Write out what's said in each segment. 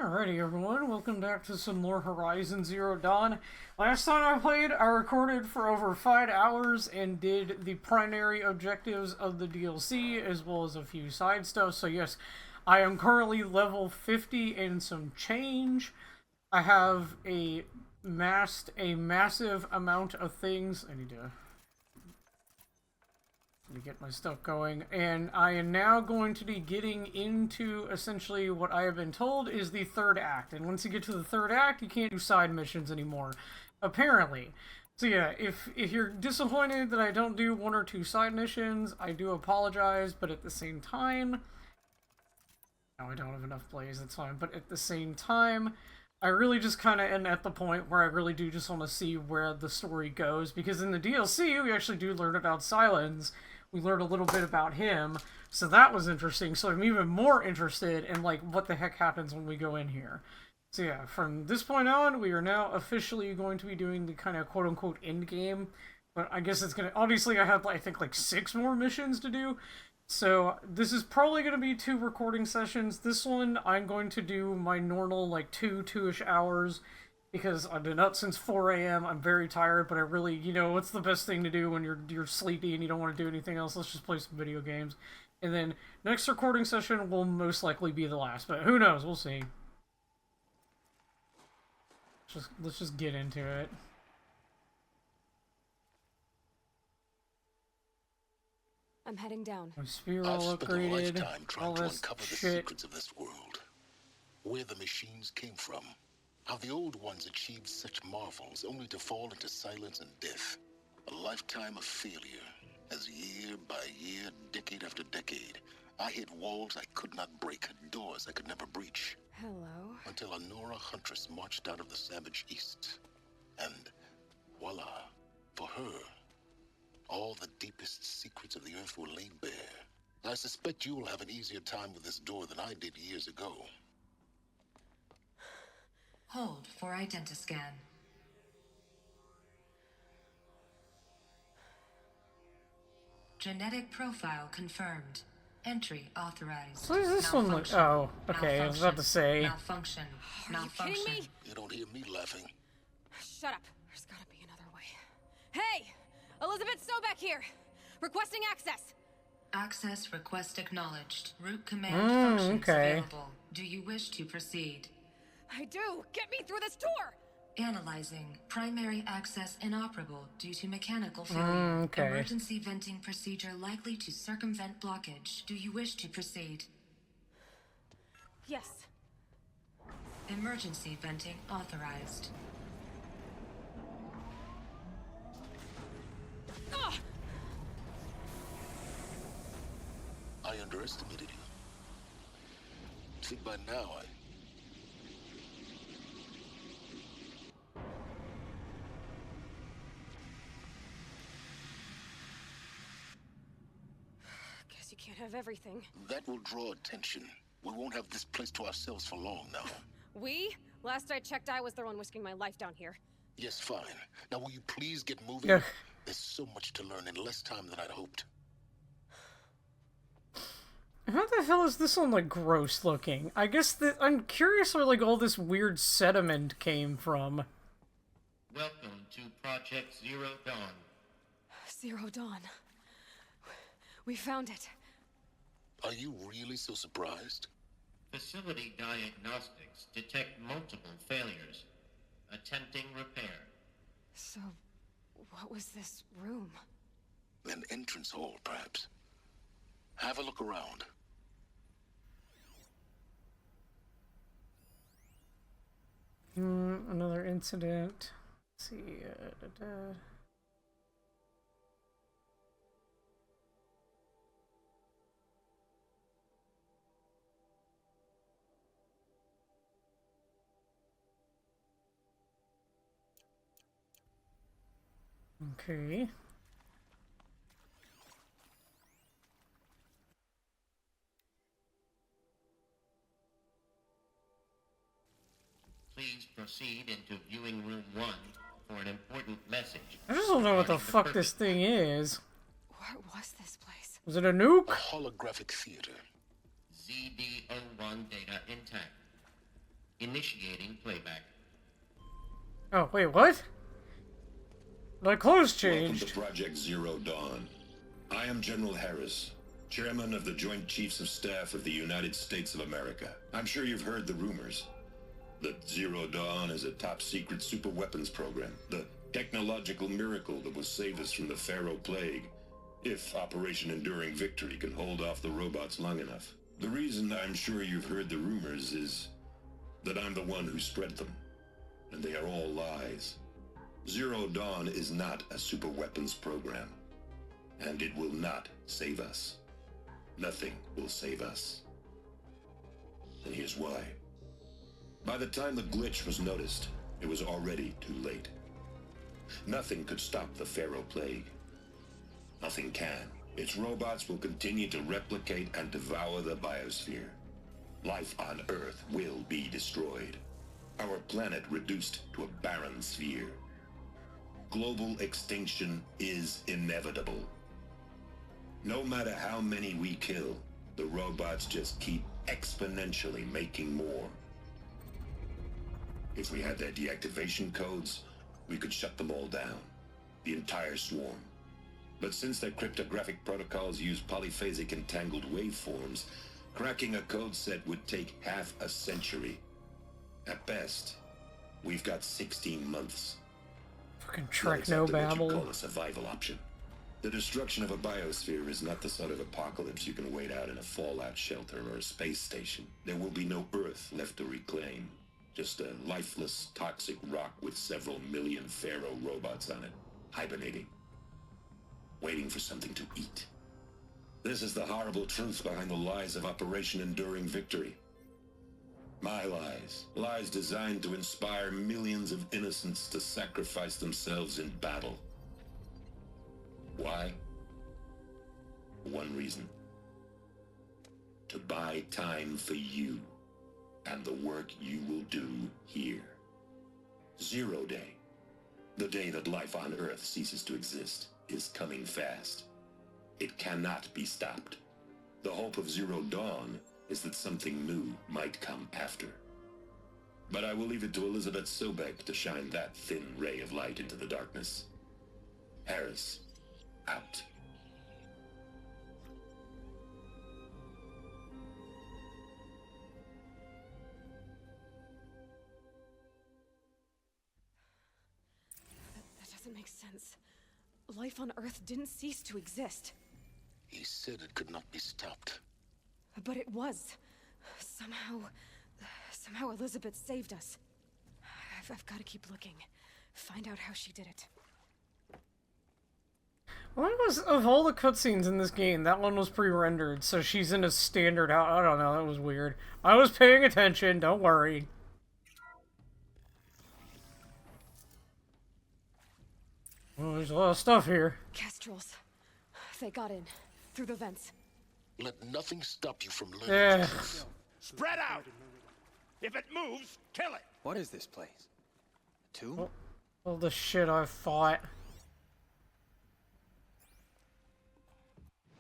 Alrighty everyone, welcome back to some more Horizon Zero Dawn. Last time I played, I recorded for over 5 hours and did the primary objectives of the DLC, as well as a few side stuff. So yes, I am currently level 50 and some change. I have amassed a massive amount of things. I need to get my stuff going, and I am now going to be getting into essentially what I have been told is the third act. And once you get to the third act, you can't do side missions anymore, apparently. So yeah, if you're disappointed that I don't do 1 or 2 side missions, I do apologize, but at the same time, no, I don't have enough plays, that's fine, but at the same time, I really just kind of am at the point where I really do just want to see where the story goes, because in the DLC, we actually do learn about Silence. We learned a little bit about him, so that was interesting. So I'm even more interested in, like, what the heck happens when we go in here. So yeah, from this point on, we are now officially going to be doing the kind of quote-unquote end game. But I guess it's going to... Obviously, I have, I think, like, 6 more missions to do. So this is probably going to be 2 recording sessions. This one, I'm going to do my normal, like, 2-ish hours. Because I've been up since 4 a.m. I'm very tired, but I really, you know, what's the best thing to do when you're sleepy and you don't want to do anything else? Let's just play some video games. And then next recording session will most likely be the last, but who knows? We'll see. Let's just get into it. I'm heading down. My spear all upgraded. All this uncover the shit. secrets of this world. Where the machines came from. How the old ones achieved such marvels only to fall into silence and death. A lifetime of failure, as year by year, decade after decade, I hit walls I could not break, doors I could never breach. Hello? Until a Nora huntress marched out of the savage east. And voila, for her, all the deepest secrets of the earth were laid bare. I suspect you will have an easier time with this door than I did years ago. Hold for identiscan. Genetic profile confirmed. Entry authorized. What is this one like? Oh, okay, I was about to say. Malfunction. Are you kidding me? You don't hear me laughing. Shut up. There's gotta be another way. Hey! Elizabeth Stoback here! Requesting access! Access request acknowledged. Root command functions available. Do you wish to proceed? I do! Get me through this door! Analyzing. Primary access inoperable due to mechanical failure. Emergency venting procedure likely to circumvent blockage. Do you wish to proceed? Yes. Emergency venting authorized. Ugh! I underestimated you. Think by now Guess you can't have everything. That will draw attention. We won't have this place to ourselves for long now. We? Last I checked, I was the one risking my life down here. Yes, fine. Now will you please get moving? Yeah. There's so much to learn in less time than I'd hoped. How the hell is this one, like, gross looking? I guess I'm curious where, like, all this weird sediment came from. Welcome to Project Zero Dawn. Zero Dawn. We found it. Are you really so surprised? Facility diagnostics detect multiple failures. Attempting repair. So, what was this room? An entrance hall, perhaps. Have a look around. Another incident. Let's see. Okay. Please proceed into viewing room 1 for an important message. I just don't know what the fuck this thing is. What was this place? Was it a nuke? A holographic theater. ZD-01 data intact. Initiating playback. Oh, wait, what? My clothes changed. Welcome to Project Zero Dawn. I am General Harris, Chairman of the Joint Chiefs of Staff of the United States of America. I'm sure you've heard the rumors that Zero Dawn is a top-secret super-weapons program, the technological miracle that will save us from the Pharaoh Plague, if Operation Enduring Victory can hold off the robots long enough. The reason I'm sure you've heard the rumors is that I'm the one who spread them, and they are all lies. Zero Dawn is not a super-weapons program, and it will not save us. Nothing will save us. And here's why. By the time the glitch was noticed, it was already too late. Nothing could stop the Pharaoh Plague. Nothing can. Its robots will continue to replicate and devour the biosphere. Life on Earth will be destroyed. Our planet reduced to a barren sphere. Global extinction is inevitable. No matter how many we kill, the robots just keep exponentially making more. If we had their deactivation codes, we could shut them all down. The entire swarm. But since their cryptographic protocols use polyphasic entangled waveforms, cracking a code set would take half a century. At best, we've got 16 months. Fucking Not Trek exactly no what you'd babble. call a survival option. The destruction of a biosphere is not the sort of apocalypse you can wait out in a fallout shelter or a space station. There will be no Earth left to reclaim. Just a lifeless, toxic rock with several million Pharaoh robots on it, hibernating, waiting for something to eat. This is the horrible truth behind the lies of Operation Enduring Victory. My lies. Lies designed to inspire millions of innocents to sacrifice themselves in battle. Why? One reason. To buy time for you and the work you will do here. Zero Day, the day that life on Earth ceases to exist, is coming fast. It cannot be stopped. The hope of Zero Dawn is that something new might come after. But I will leave it to Elizabeth Sobek to shine that thin ray of light into the darkness. Harris, out. That doesn't make sense. Life on Earth didn't cease to exist. He said it could not be stopped. But it was. Somehow Elizabeth saved us. I've got to keep looking. Find out how she did it. Why was, of all the cutscenes in this game, that one was pre-rendered, so she's in a standard house? I don't know, that was weird. I was paying attention, don't worry. Oh, there's a lot of stuff here. Kestrels. They got in. Through the vents. Let nothing stop you from learning Yeah. the truth. Spread out! If it moves, kill it! What is this place? A tomb? All the shit I fought.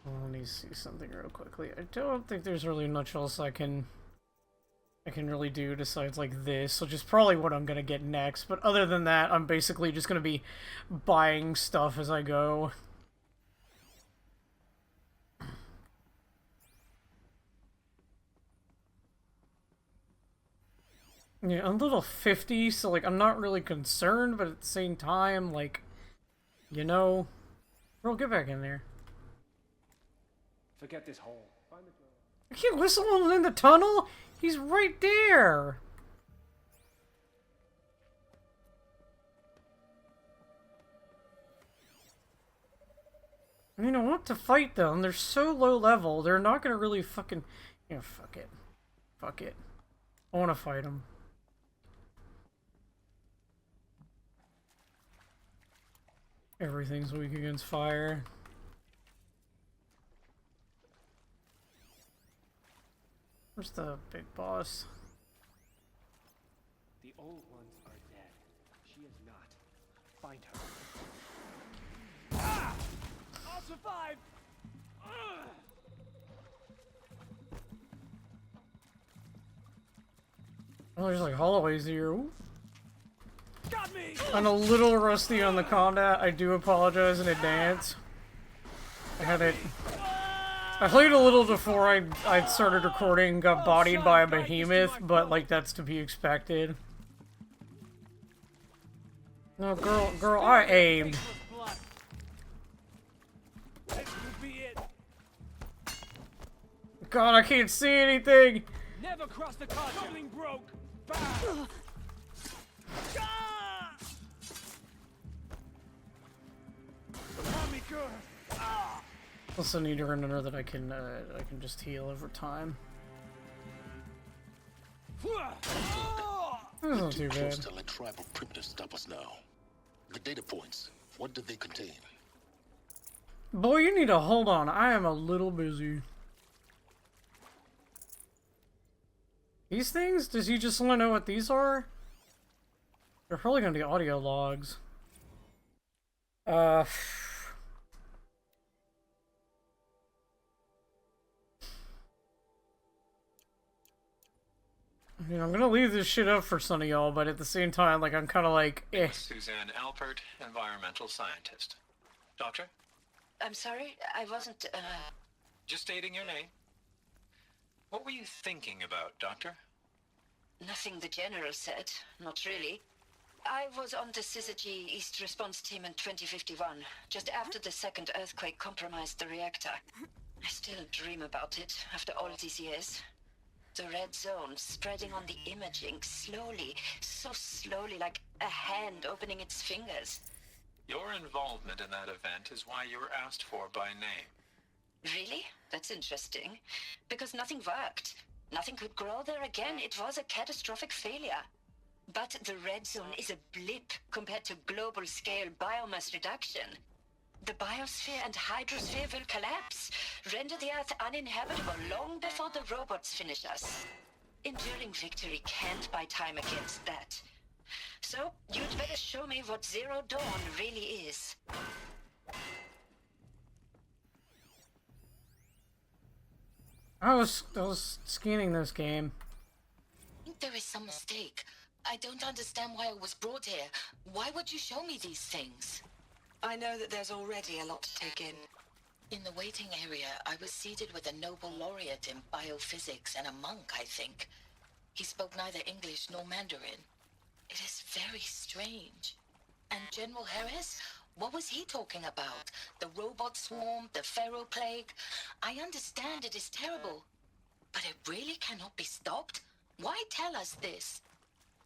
Oh, let me see something real quickly. I don't think there's really much else I can really do besides like this, which is probably what I'm gonna get next. But other than that, I'm basically just gonna be buying stuff as I go. Yeah, I'm level 50, so like I'm not really concerned, but at the same time, like, you know, bro, get back in there. Forget this hole. Find the door. I can't whistle him in the tunnel. He's right there. I mean, I want to fight them. They're so low level. They're not gonna really fucking. Yeah, fuck it. Fuck it. I want to fight them. Everything's weak against fire. Where's the big boss? The old ones are dead. She is not. Find her. Ah! I'll survive! Ugh! Oh, there's like hallways here. Ooh. Got me! I'm a little rusty on the combat. I do apologize in advance. I had it. I played a little before I started recording, got bodied by a behemoth, but like that's to be expected. No, girl, I aimed. God, I can't see anything. Never cross the car. Something broke. Bam. Also need to remember that I can just heal over time. That's not too bad. Close to let tribal primitives stop us now. The data points, what do they contain? Boy, you need to hold on. I am a little busy. These things? Does he just want to know what these are? They're probably gonna be audio logs. I mean, I'm gonna leave this shit up for some of y'all, but at the same time, like, I'm kind of like, eh. Suzanne Alpert, environmental scientist. Doctor? I'm sorry, I wasn't, Just stating your name. What were you thinking about, Doctor? Nothing the General said, not really. I was on the Syzygy East Response Team in 2051, just after the second earthquake compromised the reactor. I still dream about it, after all these years. The red zone spreading on the imaging, slowly, so slowly, like a hand opening its fingers. Your involvement in that event is why you were asked for by name. Really? That's interesting. Because nothing worked. Nothing could grow there again. It was a catastrophic failure. But the red zone is a blip compared to global-scale biomass reduction. The biosphere and hydrosphere will collapse, render the Earth uninhabitable long before the robots finish us. Enduring victory can't buy time against that. So, you'd better show me what Zero Dawn really is. I was scanning this game. I think there is some mistake. I don't understand why I was brought here. Why would you show me these things? I know that there's already a lot to take in. In the waiting area, I was seated with a Nobel laureate in biophysics and a monk, I think. He spoke neither English nor Mandarin. It is very strange. And General Harris? What was he talking about? The robot swarm, the pharaoh plague? I understand it is terrible. But it really cannot be stopped? Why tell us this?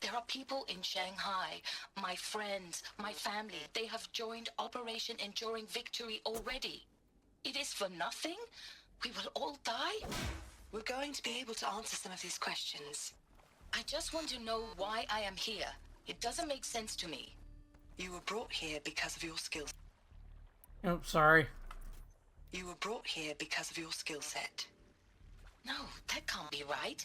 There are people in Shanghai, my friends, my family. They have joined Operation Enduring Victory already. It is for nothing? We will all die? We're going to be able to answer some of these questions. I just want to know why I am here. It doesn't make sense to me. You were brought here because of your skills. Oh, sorry. You were brought here because of your skill set. No, that can't be right.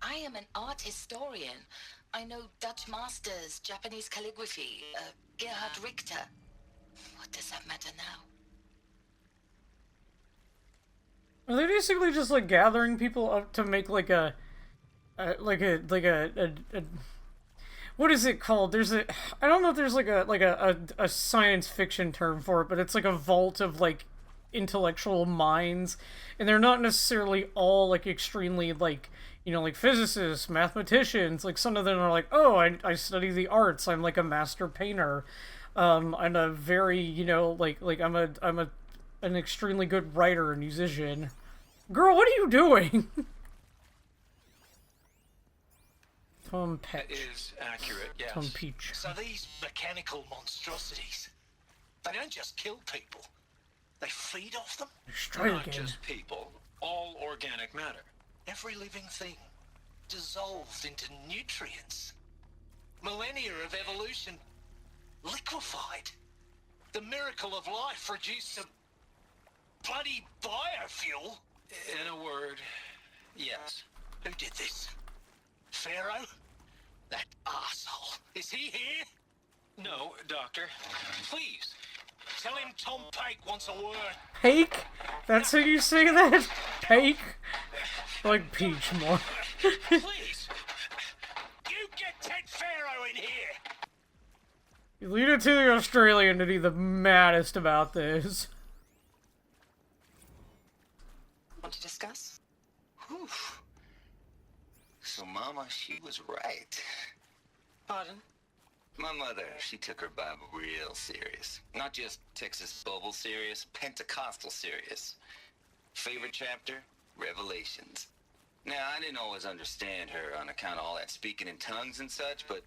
I am an art historian. I know Dutch masters, Japanese calligraphy, Gerhard Richter. What does that matter now? Are they basically just like gathering people up to make like a what is it called? There's a, I don't know if there's like a science fiction term for it, but it's like a vault of like intellectual minds, and they're not necessarily all like extremely like, you know, like physicists, mathematicians. Like some of them are like, oh, I study the arts. I'm like a master painter. I'm a very, you know, like I'm an extremely good writer and musician. Girl, what are you doing? Tom Petch. It is accurate, yes. Tom Peach. So these mechanical monstrosities, they don't just kill people. They feed off them. Straight Not again. just people, all organic matter. Every living thing dissolved into nutrients. Millennia of evolution liquefied. The miracle of life reduced to bloody biofuel. In a word, yes. Who did this? Pharaoh? That arsehole. Is he here? No, Doctor. Please, tell him Tom Pake wants a word. Pake? That's how you say that? Pake? I like Peach more. Please. You lead it to the Australian to be the maddest about this. Want to discuss? Whew. So, Mama, she was right. Pardon? My mother, she took her Bible real serious. Not just Texas Bible serious, Pentecostal serious. Favorite chapter? Revelations. Now, I didn't always understand her on account of all that speaking in tongues and such, but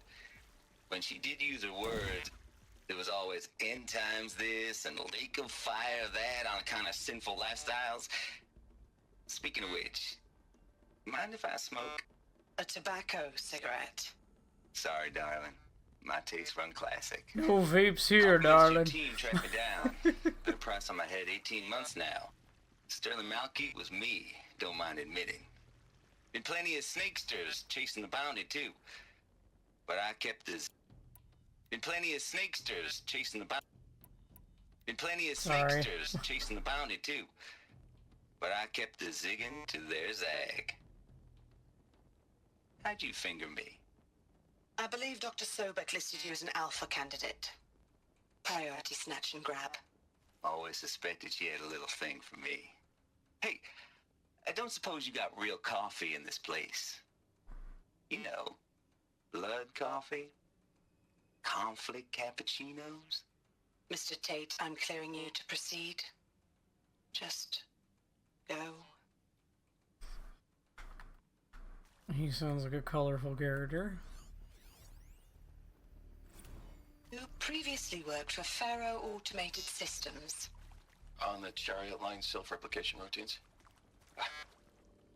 when she did use her words, there was always end times this and lake of fire that on account of sinful lifestyles. Speaking of which, mind if I smoke? A tobacco cigarette. Sorry, darling. My tastes run classic. No vapes here, darling. Your team tracked me down. Put a price on my head 18 months now. Sterling Malkeet was me, don't mind admitting. Been plenty of snakesters chasing the bounty, too. But I kept this. Been plenty of snakesters chasing the bounty. Been plenty of snakesters chasing the bounty, too. But I kept the zigging to their zag. How'd you finger me? I believe Dr. Sobek listed you as an alpha candidate. Priority snatch and grab. Always suspected she had a little thing for me. Hey, I don't suppose you got real coffee in this place. You know, blood coffee? Conflict cappuccinos? Mr. Tate, I'm clearing you to proceed. Just go. He sounds like a colorful character. You previously worked for Faro Automated Systems. On the chariot line self-replication routines?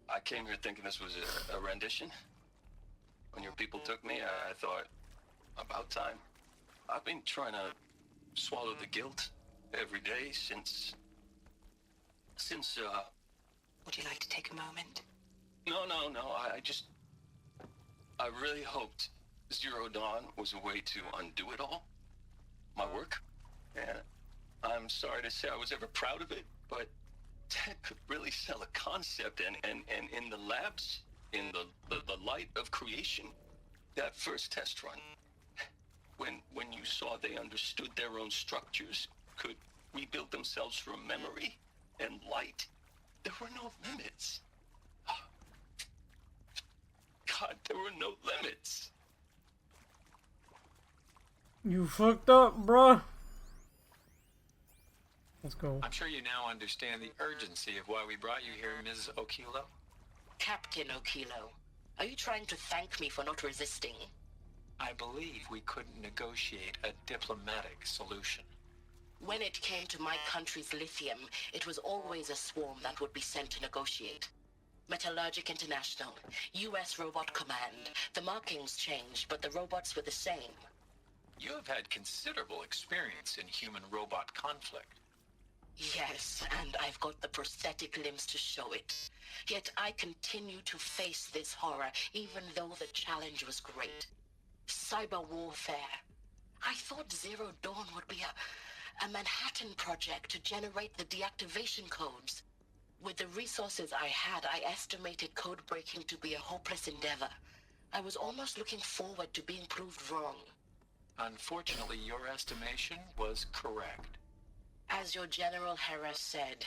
I came here thinking this was a rendition. When your people took me, I thought, about time. I've been trying to swallow the guilt every day since... Would you like to take a moment? No, I really hoped Zero Dawn was a way to undo it all. My work. And I'm sorry to say I was ever proud of it, but Ted could really sell a concept, and in the labs, in the light of creation, that first test run, when you saw they understood their own structures, could rebuild themselves from memory and light, there were no limits. God, there were no limits. You fucked up, bruh. Let's go. I'm sure you now understand the urgency of why we brought you here, Ms. Okilo. Captain Okilo, are you trying to thank me for not resisting? I believe we couldn't negotiate a diplomatic solution. When it came to my country's lithium, it was always a swarm that would be sent to negotiate. Metallurgic International, U.S. Robot Command. The markings changed, but the robots were the same. You have had considerable experience in human-robot conflict. Yes, and I've got the prosthetic limbs to show it. Yet I continue to face this horror, even though the challenge was great. Cyber warfare. I thought Zero Dawn would be a Manhattan project to generate the deactivation codes. With the resources I had, I estimated code breaking to be a hopeless endeavor. I was almost looking forward to being proved wrong. Unfortunately, your estimation was correct. As your General Hera said.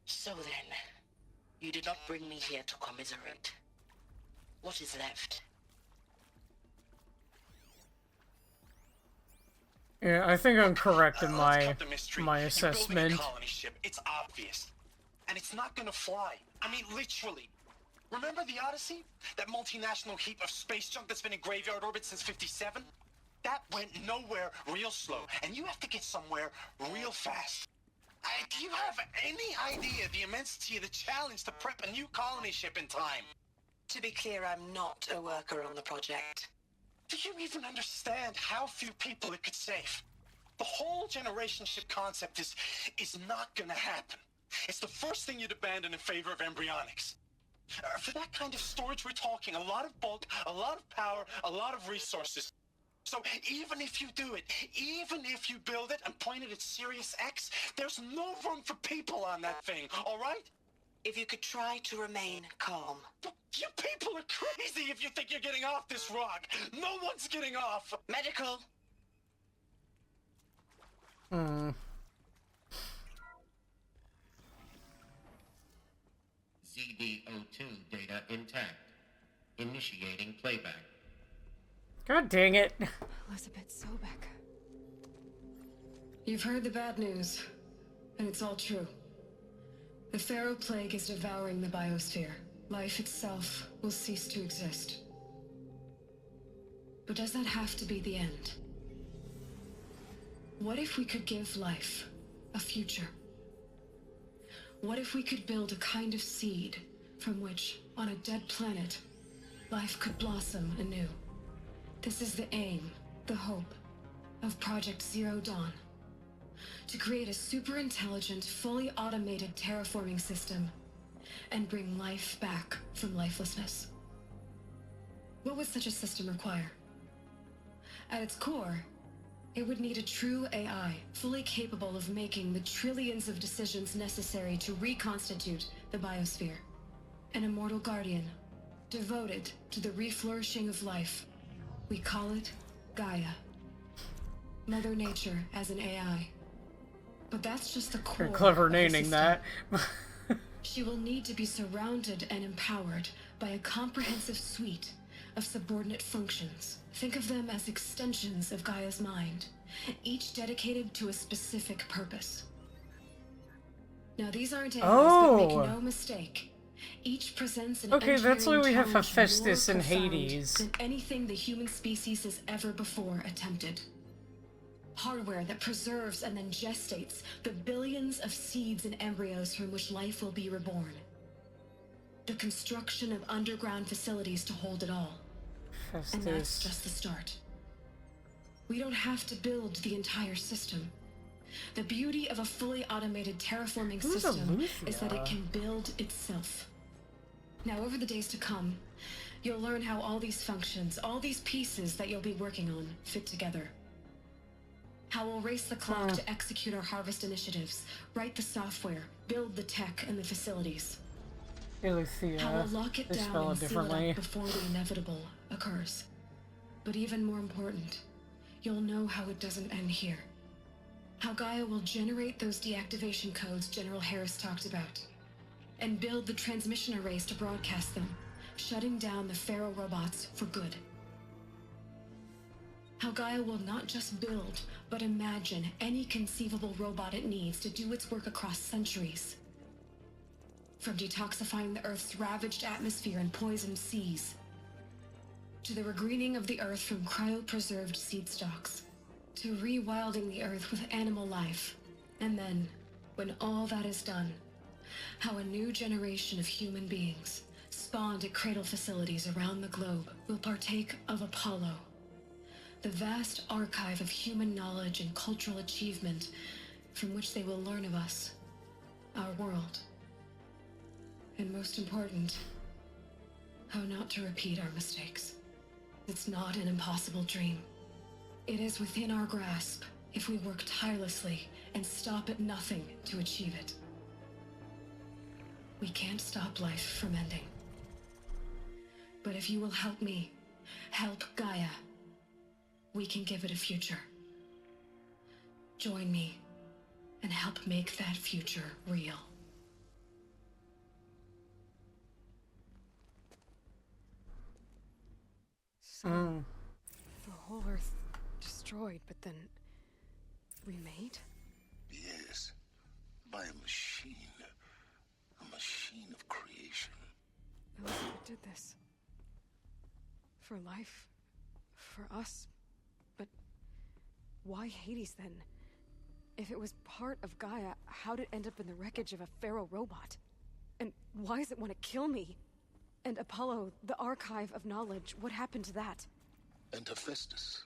So then, you did not bring me here to commiserate. What is left? Yeah, I think I'm correct in my assessment. You're building a colony ship. It's obvious. And it's not gonna fly. I mean, literally. Remember the Odyssey? That multinational heap of space junk that's been in graveyard orbit since '57? That went nowhere real slow. And you have to get somewhere real fast. Do you have any idea the immensity of the challenge to prep a new colony ship in time? To be clear, I'm not a worker on the project. Do you even understand how few people it could save? The whole generation ship concept is not gonna happen. It's the first thing you'd abandon in favor of embryonics. For that kind of storage, we're talking a lot of bulk, a lot of power, a lot of resources. So even if you do it, even if you build it and point it at Sirius X, there's no room for people on that thing, all right? If you could try to remain calm. You people are crazy if you think you're getting off this rock. No one's getting off. Medical, ZD02 data intact. Initiating playback. God dang it. Elizabeth Sobek. You've heard the bad news, and it's all true. The Pharaoh Plague is devouring the biosphere. Life itself will cease to exist. But does that have to be the end? What if we could give life a future? What if we could build a kind of seed from which, on a dead planet, life could blossom anew? This is the aim, the hope, of Project Zero Dawn. To create a super-intelligent, fully automated terraforming system and bring life back from lifelessness. What would such a system require? At its core, it would need a true AI, fully capable of making the trillions of decisions necessary to reconstitute the biosphere. An immortal guardian, devoted to the reflourishing of life. We call it Gaia. Mother Nature as an AI. But that's just the core. Pretty clever naming that. She will need to be surrounded and empowered by a comprehensive suite of subordinate functions. Think of them as extensions of Gaia's mind, each dedicated to a specific purpose. Now these aren't AIs, but make no mistake. Each presents an okay, that's why we have challenge Hephaestus more and profound Hades. than anything the human species has ever before attempted. Hardware that preserves and then gestates the billions of seeds and embryos from which life will be reborn. The construction of underground facilities to hold it all. Hephaestus. And that's just the start. We don't have to build the entire system. The beauty of a fully automated terraforming system is that it can build itself. Now, over the days to come, you'll learn how all these functions, all these pieces that you'll be working on, fit together. How we'll race the clock to execute our harvest initiatives, write the software, build the tech and the facilities. Aletheia. How we'll lock it They down spell and it seal it differently. up before the inevitable occurs. But even more important, you'll know how it doesn't end here. How Gaia will generate those deactivation codes General Harris talked about, and build the transmission arrays to broadcast them, shutting down the Pharaoh robots for good. How Gaia will not just build, but imagine any conceivable robot it needs to do its work across centuries. From detoxifying the Earth's ravaged atmosphere and poisoned seas, to the regreening of the Earth from cryopreserved seed stalks, to rewilding the Earth with animal life. And then, when all that is done, how a new generation of human beings, spawned at cradle facilities around the globe, will partake of Apollo, the vast archive of human knowledge and cultural achievement from which they will learn of us, our world. And most important, how not to repeat our mistakes. It's not an impossible dream. It is within our grasp if we work tirelessly and stop at nothing to achieve it. We can't stop life from ending. But if you will help me, help Gaia, we can give it a future. Join me and help make that future real. So, the whole Earth destroyed, but then remade? Yes, by a machine of creation. Elizabeth did this. For life. For us. But why Hades then? If it was part of Gaia, how'd it end up in the wreckage of a Pharaoh robot? And why does it want to kill me? And Apollo, the archive of knowledge, what happened to that? And Hephaestus,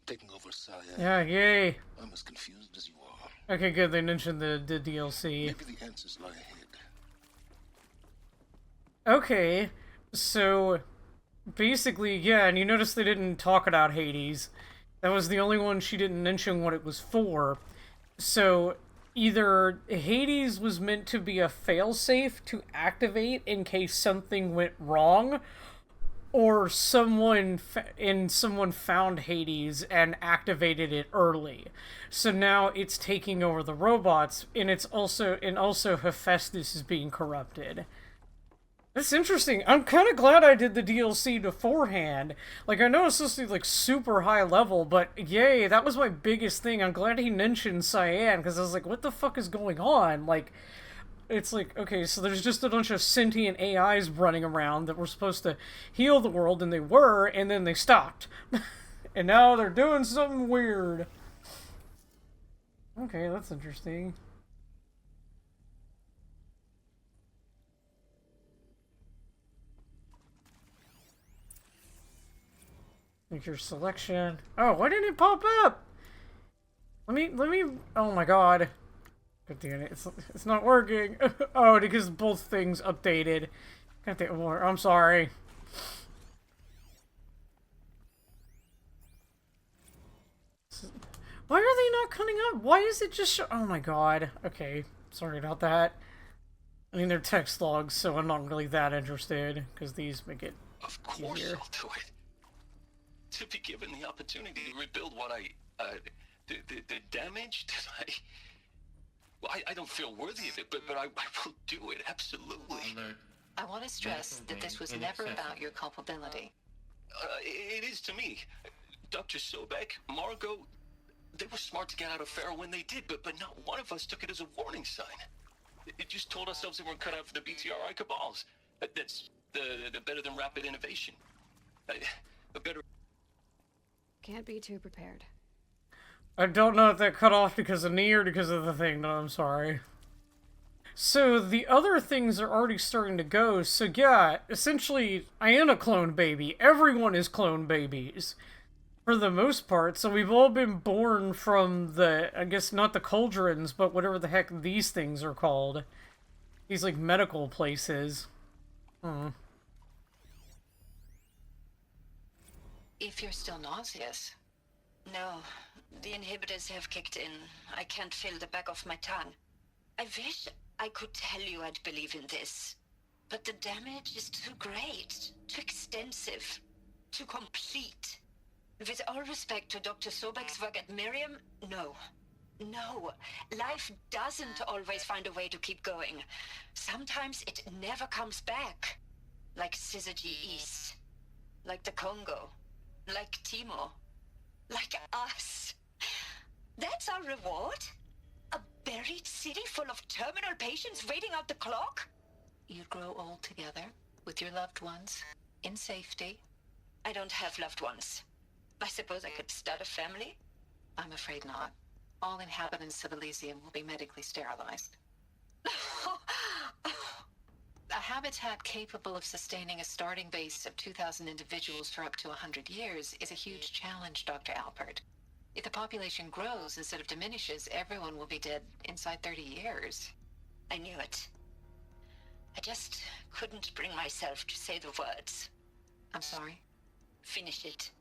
taking over Cyan. Yeah, yay. I'm as confused as you are. Okay, good, they mentioned the DLC. Maybe the answers lie ahead. Okay, so basically, yeah, and you notice they didn't talk about Hades. That was the only one she didn't mention what it was for. So either Hades was meant to be a failsafe to activate in case something went wrong, or someone found Hades and activated it early. So now it's taking over the robots, and also Hephaestus is being corrupted. That's interesting. I'm kind of glad I did the DLC beforehand. Like, I know it's supposed to be, like, super high level, but yay, that was my biggest thing. I'm glad he mentioned Cyan, because I was like, what the fuck is going on? Like, it's like, okay, so there's just a bunch of sentient AIs running around that were supposed to heal the world, and they were, and then they stopped. And now they're doing something weird. Okay, that's interesting. Make your selection. Oh, why didn't it pop up? Let me, oh my god. God damn it, it's not working. Oh, because both things updated. God damn it, I'm sorry. Why are they not coming up? Why is it just oh my god. Okay, sorry about that. I mean, they're text logs, so I'm not really that interested, because these make it Of course easier. I'll do it. To be given the opportunity to rebuild what the damage that well, I don't feel worthy of it, but I will do it, absolutely. I want to stress that this was never about your culpability. It is to me. Dr. Sobek, Margot, they were smart to get out of Pharaoh when they did, but not one of us took it as a warning sign. It just told ourselves that we're cut out for the BTRI cabals. That's the better than rapid innovation. A better... Can't be too prepared. I don't know if that cut off because of me or because of the thing. No, I'm sorry. So the other things are already starting to go. So yeah, essentially, I am a clone baby. Everyone is clone babies. For the most part. So we've all been born from the, I guess not the cauldrons, but whatever the heck these things are called. These, like, medical places. If you're still nauseous. No, the inhibitors have kicked in. I can't feel the back of my tongue. I wish I could tell you I'd believe in this. But the damage is too great, too extensive, too complete. With all respect to Dr. Sobek's work at Miriam, no. No, life doesn't always find a way to keep going. Sometimes it never comes back. Like Syzygy East. Like the Congo. Like Timo. Like us. That's our reward? A buried city full of terminal patients waiting out the clock? You'd grow old together, with your loved ones, in safety. I don't have loved ones. I suppose I could start a family? I'm afraid not. All inhabitants of Elysium will be medically sterilized. A habitat capable of sustaining a starting base of 2,000 individuals for up to 100 years is a huge challenge, Dr. Alpert. If the population grows instead of diminishes, everyone will be dead inside 30 years. I knew it. I just couldn't bring myself to say the words. I'm sorry? Finish it.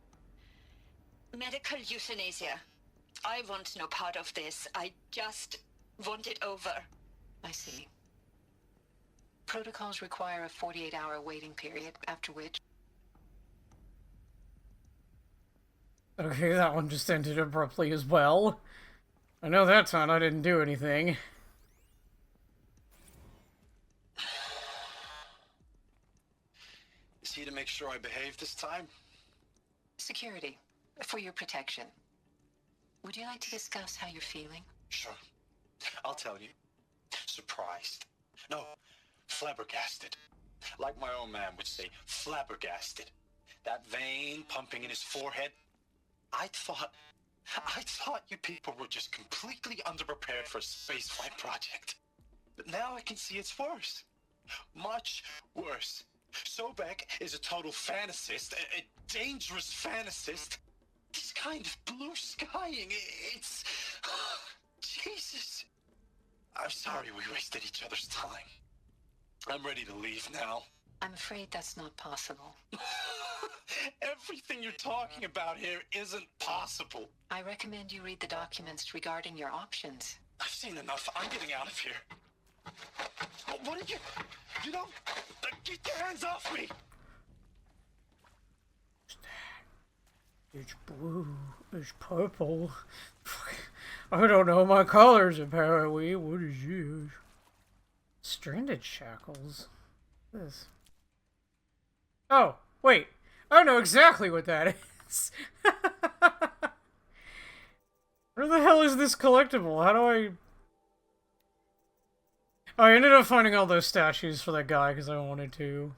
Medical euthanasia. I want no part of this. I just want it over. I see. Protocols require a 48-hour waiting period, after which... Okay, that one just ended abruptly as well. I know that time I didn't do anything. Is he to make sure I behave this time? Security. For your protection. Would you like to discuss how you're feeling? Sure. I'll tell you. Surprised. No, flabbergasted. Like my own man would say, flabbergasted. That vein pumping in his forehead. I thought you people were just completely underprepared for a spaceflight project. But now I can see it's worse. Much worse. Sobek is a total fantasist, a dangerous fantasist. This kind of blue skying, it's... Jesus. I'm sorry we wasted each other's time. I'm ready to leave now. I'm afraid that's not possible. Everything you're talking about here isn't possible. I recommend you read the documents regarding your options. I've seen enough. I'm getting out of here. What did you... You don't... Get your hands off me! It's blue. It's purple. I don't know my colors, apparently. What is this? Stranded shackles? This. Oh, wait. I know exactly what that is. Where the hell is this collectible? How do I... Oh, I ended up finding all those statues for that guy because I wanted to.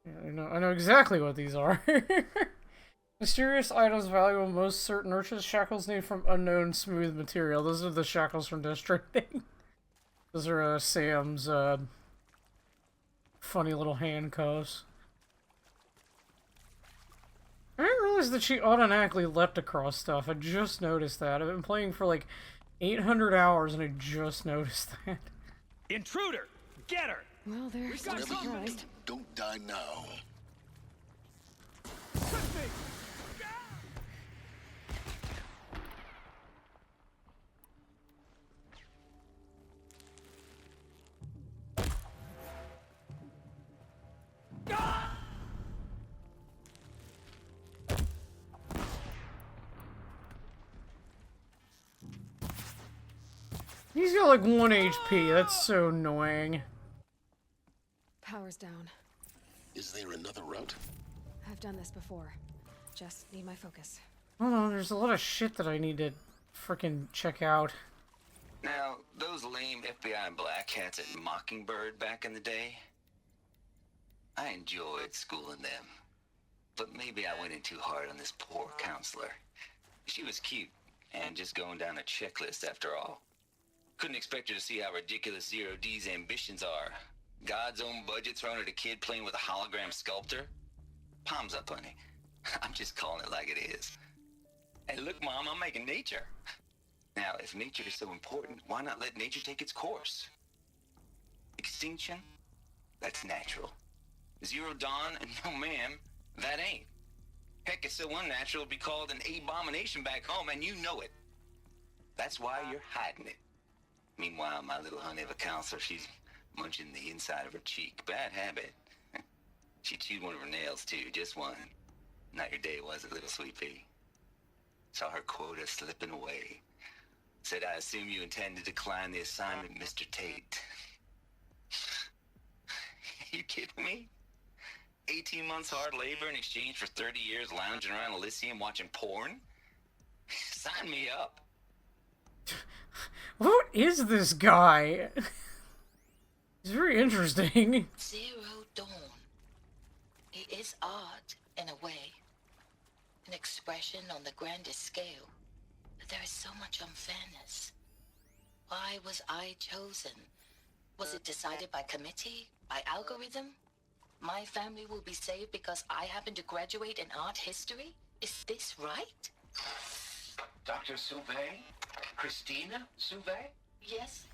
Yeah, I know exactly what these are. Mysterious items valuable most certain urchins. Shackles made from unknown smooth material. Those are the shackles from Death Stranding. Those are Sam's funny little handcuffs. I didn't realize that she automatically leapt across stuff. I just noticed that. I've been playing for like 800 hours and I just noticed that. Intruder! Get her! Well, they're so surprised. Don't die now. He's got like 1 HP. That's so annoying. Power's down. Is there another route? I've done this before. Just need my focus. Oh no, there's a lot of shit that I need to frickin' check out. Now, those lame FBI black hats at Mockingbird back in the day, I enjoyed schooling them. But maybe I went in too hard on this poor counselor. She was cute, and just going down a checklist after all. Couldn't expect her to see how ridiculous Zero D's ambitions are. God's own budget thrown at a kid playing with a hologram sculptor? Palms up, honey. I'm just calling it like it is. Hey, look, Mom, I'm making nature. Now, if nature is so important, why not let nature take its course? Extinction? That's natural. Zero Dawn? No, ma'am, that ain't. Heck, it's so unnatural to be called an abomination back home, and you know it. That's why you're hiding it. Meanwhile, my little honey of a counselor, she's munching the inside of her cheek. Bad habit. She chewed one of her nails, too, just one. Not your day, was it, little sweet pea? Saw her quota slipping away. Said, I assume you intend to decline the assignment, Mr. Tate. You kidding me? 18 months hard labor in exchange for 30 years lounging around Elysium watching porn? Sign me up. What is this guy? He's very interesting. Zero Dawn. It is art, in a way. An expression on the grandest scale. But there is so much unfairness. Why was I chosen? Was it decided by committee? By algorithm? My family will be saved because I happen to graduate in art history? Is this right? Dr. Sauvé? Christina Sauvé? Yes.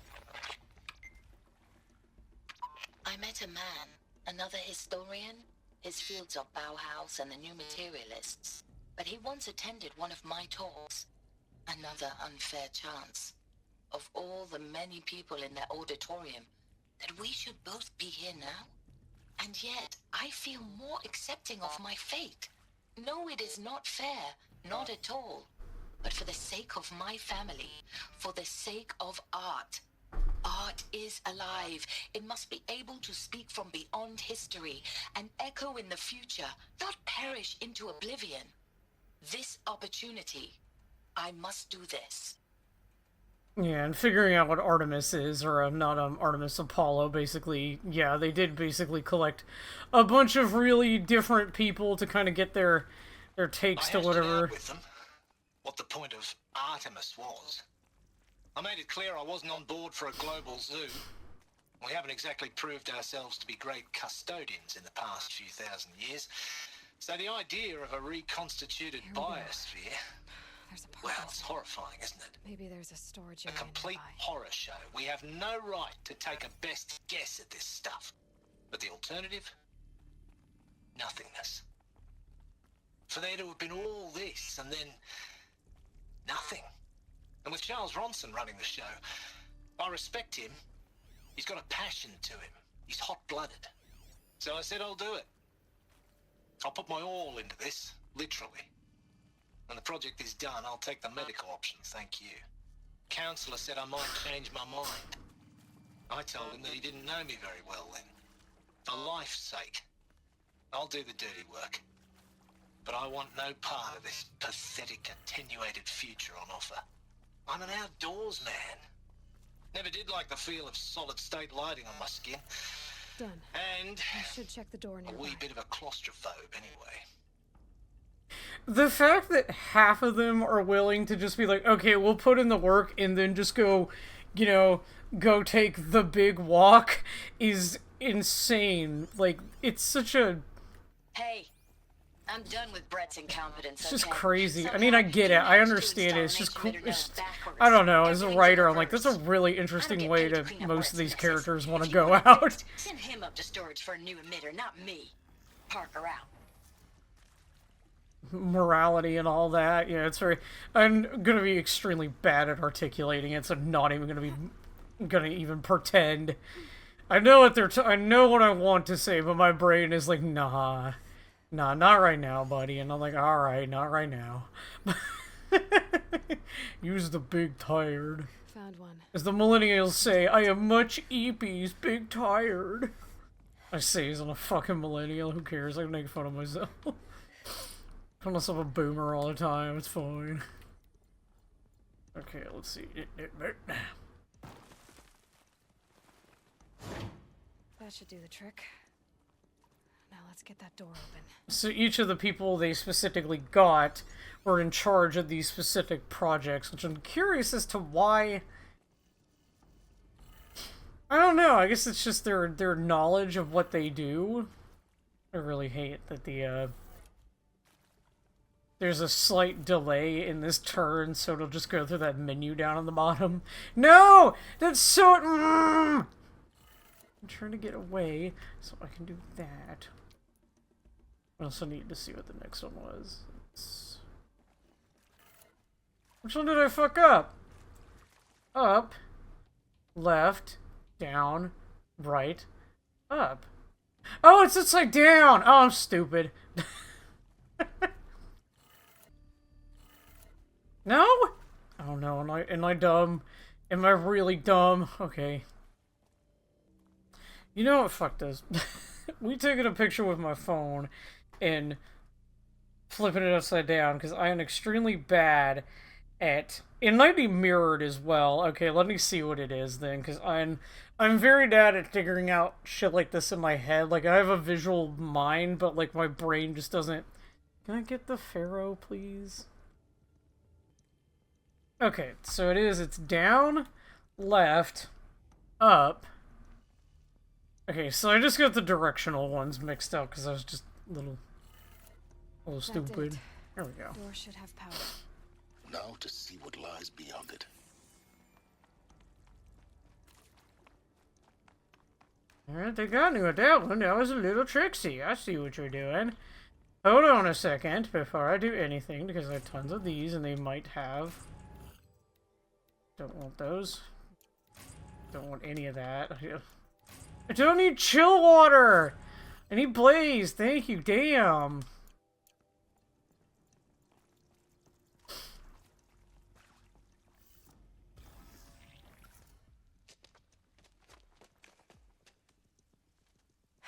I met a man, another historian. His fields are Bauhaus and the New Materialists. But he once attended one of my talks. Another unfair chance. Of all the many people in that auditorium, that we should both be here now? And yet, I feel more accepting of my fate. No, it is not fair. Not at all. But for the sake of my family, for the sake of art. Art is alive. It must be able to speak from beyond history and echo in the future, not perish into oblivion. This opportunity, I must do this. Yeah, and figuring out what Artemis is, or not Artemis, Apollo, basically, yeah, they did basically collect a bunch of really different people to kind of get their takes to whatever. With them what the point of Artemis was. I made it clear I wasn't on board for a global zoo. We haven't exactly proved ourselves to be great custodians in the past few thousand years. So the idea of a reconstituted biosphere, well, it's horrifying, isn't it? Maybe there's a storage A area complete nearby. horror show. We have no right to take a best guess at this stuff. But the alternative? Nothingness. For there to have been all this and then nothing. And with Charles Ronson running the show, I respect him. He's got a passion to him. He's hot-blooded. So I said I'll do it. I'll put my all into this, literally. When the project is done, I'll take the medical option, thank you. Counselor said I might change my mind. I told him that he didn't know me very well then. For life's sake, I'll do the dirty work. But I want no part of this pathetic, attenuated future on offer. I'm an outdoors man. Never did like the feel of solid-state lighting on my skin. Done. And I should check the door nearby. a wee bit of a claustrophobe, anyway. The fact that half of them are willing to just be like, okay, we'll put in the work and then just go, you know, go take the big walk is insane. Like, it's such a... Hey, I'm done with Brett's incompetence. It's just okay? crazy. I mean, I get it. I understand it. It's just cool. It's, I don't know. As a writer, I'm like, that's a really interesting way to most of these characters want to go out. Send him up to storage for a new emitter, not me. Parker out. Morality and all that. Yeah, it's very... I'm gonna be extremely bad at articulating it, so I'm not even gonna even pretend. I know what I know what I want to say, but my brain is like, nah, not right now, buddy. And I'm like, alright, not right now. Use the big tired. Found one. As the millennials say, I am much eepies, big tired. I say he's on a fucking millennial, who cares? I can make fun of myself. Call myself a boomer all the time, it's fine. Okay, let's see. That should do the trick. Now let's get that door open. So each of the people they specifically got were in charge of these specific projects, which I'm curious as to why... I don't know, I guess it's just their knowledge of what they do. I really hate that there's a slight delay in this turn, so it'll just go through that menu down on the bottom. No! That's so... I'm trying to get away, so I can do that. I also need to see what the next one was. Which one did I fuck up? Up. Left. Down. Right. Up. Oh, it's upside down! Oh, I'm stupid. No? Oh no, am I dumb? Am I really dumb? Okay. You know what? Fuck this. We taking a picture with my phone and flipping it upside down because I am extremely bad at... It might be mirrored as well. Okay, let me see what it is then, because I'm very bad at figuring out shit like this in my head. Like, I have a visual mind, but like my brain just doesn't... Can I get the Pharaoh, please? Okay, so it's down, left, up. Okay, so I just got the directional ones mixed up because I was just a little stupid. There we go. Door should have power. Now to see what lies beyond it. Alright, they got me with that one. That was a little tricksy. I see what you're doing. Hold on a second before I do anything because I have tons of these and they might have... Don't want those. Don't want any of that. I don't need chill water! I need blaze! Thank you, damn!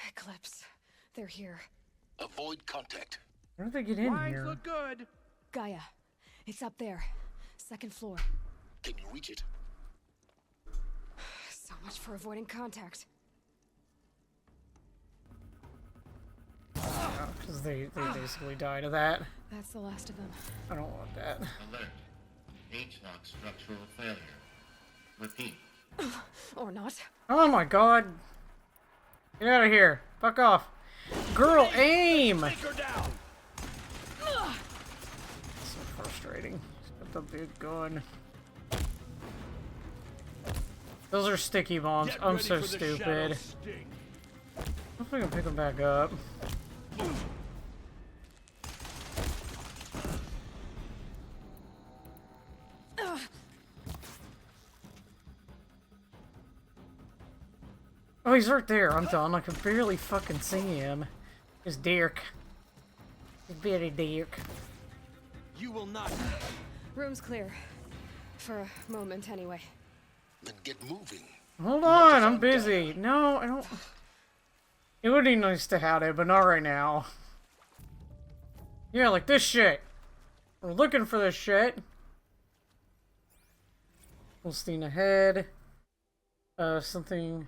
Eclipse. They're here. Avoid contact. Where did they get in here? Look good. Gaia. It's up there. Second floor. Can you reach it? So much for avoiding contact. Because they basically died of that. That's the last of them. I don't want that. Alert. HVAC structural failure. Repeat. Or not. Oh my god. Get out of here. Fuck off. Girl, aim! Take her down. So frustrating. Got the big gun. Those are sticky bombs. I'm so stupid. I think I can pick them back up. Oh, he's right there. I'm done. I can barely fucking see him. It's Dirk. Very dark. You will not. Room's clear. For a moment, anyway. Then get moving. Hold on, I'm busy. No, I don't. It would be nice to have it, but not right now. Yeah, like this shit. We're looking for this shit. Wolfenstein ahead. Something.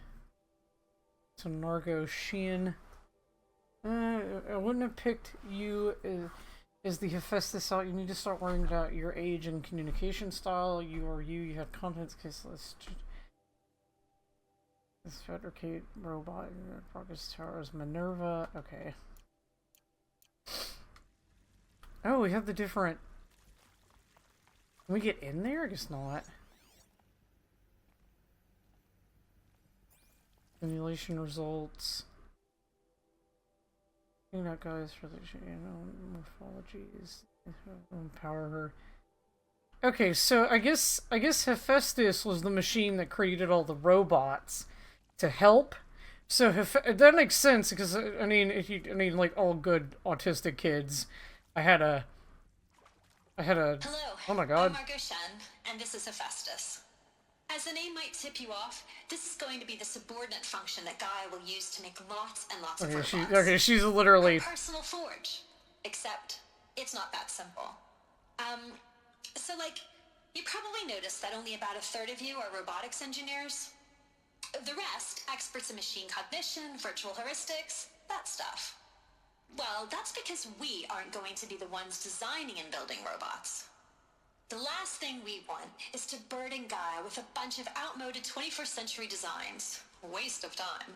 Some Nargo Shin. I wouldn't have picked you as the Hephaestus out. You need to start worrying about your age and communication style. You are you. You have contents case list. This fabricate robot. Progress towers. Minerva. Okay. Oh, we have the different. Can we get in there? I guess not. Simulation results. Out guys for the morphologies. Empower her. Okay, so I guess Hephaestus was the machine that created all the robots to help. So that makes sense because I mean, like all good autistic kids. I had a. Hello. Oh my god. I'm Margot Shen, and this is Hephaestus. As the name might tip you off, this is going to be the subordinate function that Gaia will use to make lots and lots of robots. She's literally... Her personal forge. Except, it's not that simple. So like, you probably noticed that only about a third of you are robotics engineers. The rest, experts in machine cognition, virtual heuristics, that stuff. Well, that's because we aren't going to be the ones designing and building robots. The last thing we want is to burden Gaia with a bunch of outmoded 21st century designs. Waste of time.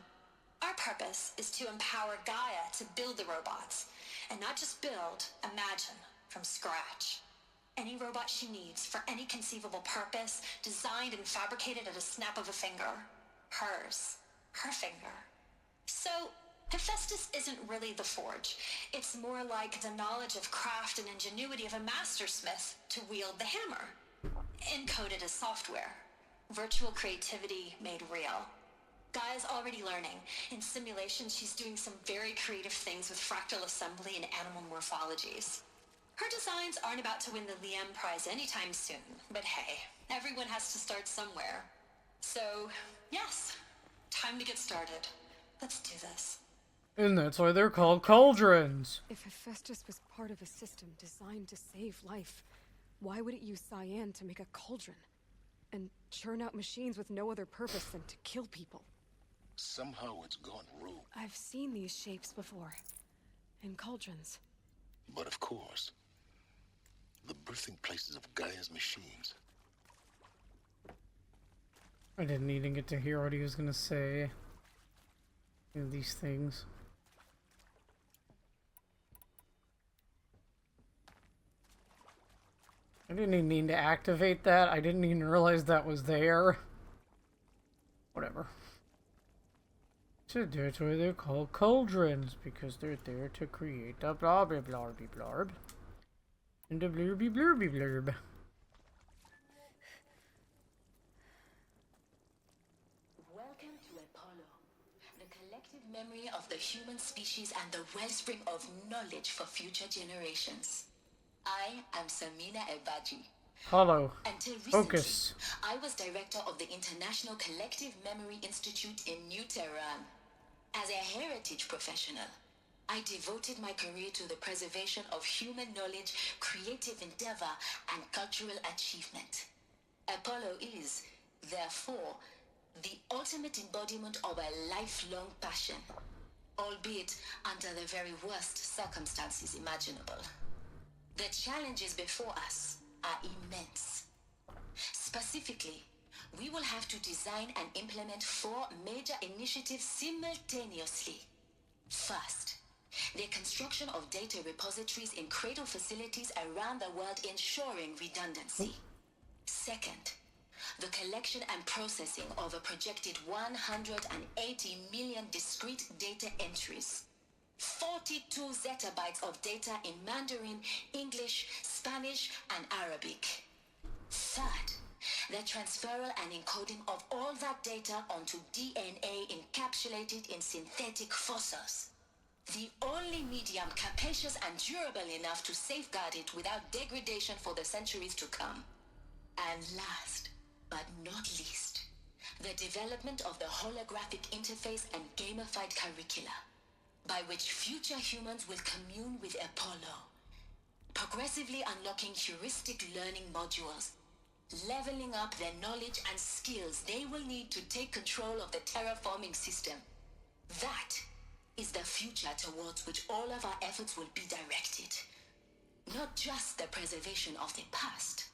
Our purpose is to empower Gaia to build the robots, and not just build, imagine, from scratch. Any robot she needs for any conceivable purpose, designed and fabricated at a snap of a finger. Hers. Her finger. So, Hephaestus isn't really the forge. It's more like the knowledge of craft and ingenuity of a mastersmith to wield the hammer. Encoded as software. Virtual creativity made real. Gaia's already learning. In simulation, she's doing some very creative things with fractal assembly and animal morphologies. Her designs aren't about to win the Liam Prize anytime soon, but hey, everyone has to start somewhere. So, yes, time to get started. Let's do this. And that's why they're called cauldrons. If Hephaestus was part of a system designed to save life, why would it use cyan to make a cauldron? And churn out machines with no other purpose than to kill people? Somehow it's gone rogue. I've seen these shapes before. In cauldrons. But of course, the birthing places of Gaia's machines. I didn't even get to hear what he was gonna say. These things. I didn't even need to activate that. I didn't even realize that was there. Whatever. So that's why they're called cauldrons, because they're there to create a blobby blobby blorb. And a blurby blurby blurb. Welcome to Apollo, the collective memory of the human species and the wellspring of knowledge for future generations. I am Samina Ebaji. Hello. Until recently, Focus. I was director of the International Collective Memory Institute in New Tehran. As a heritage professional, I devoted my career to the preservation of human knowledge, creative endeavor, and cultural achievement. Apollo is, therefore, the ultimate embodiment of a lifelong passion, albeit under the very worst circumstances imaginable. The challenges before us are immense. Specifically, we will have to design and implement 4 major initiatives simultaneously. First, the construction of data repositories in cradle facilities around the world, ensuring redundancy. Second, the collection and processing of a projected 180 million discrete data entries. 42 zettabytes of data in Mandarin, English, Spanish, and Arabic. Third, the transferal and encoding of all that data onto DNA encapsulated in synthetic fossils. The only medium capacious and durable enough to safeguard it without degradation for the centuries to come. And last, but not least, the development of the holographic interface and gamified curricula, by which future humans will commune with Apollo, progressively unlocking heuristic learning modules, leveling up their knowledge and skills they will need to take control of the terraforming system. That is the future towards which all of our efforts will be directed. Not just the preservation of the past,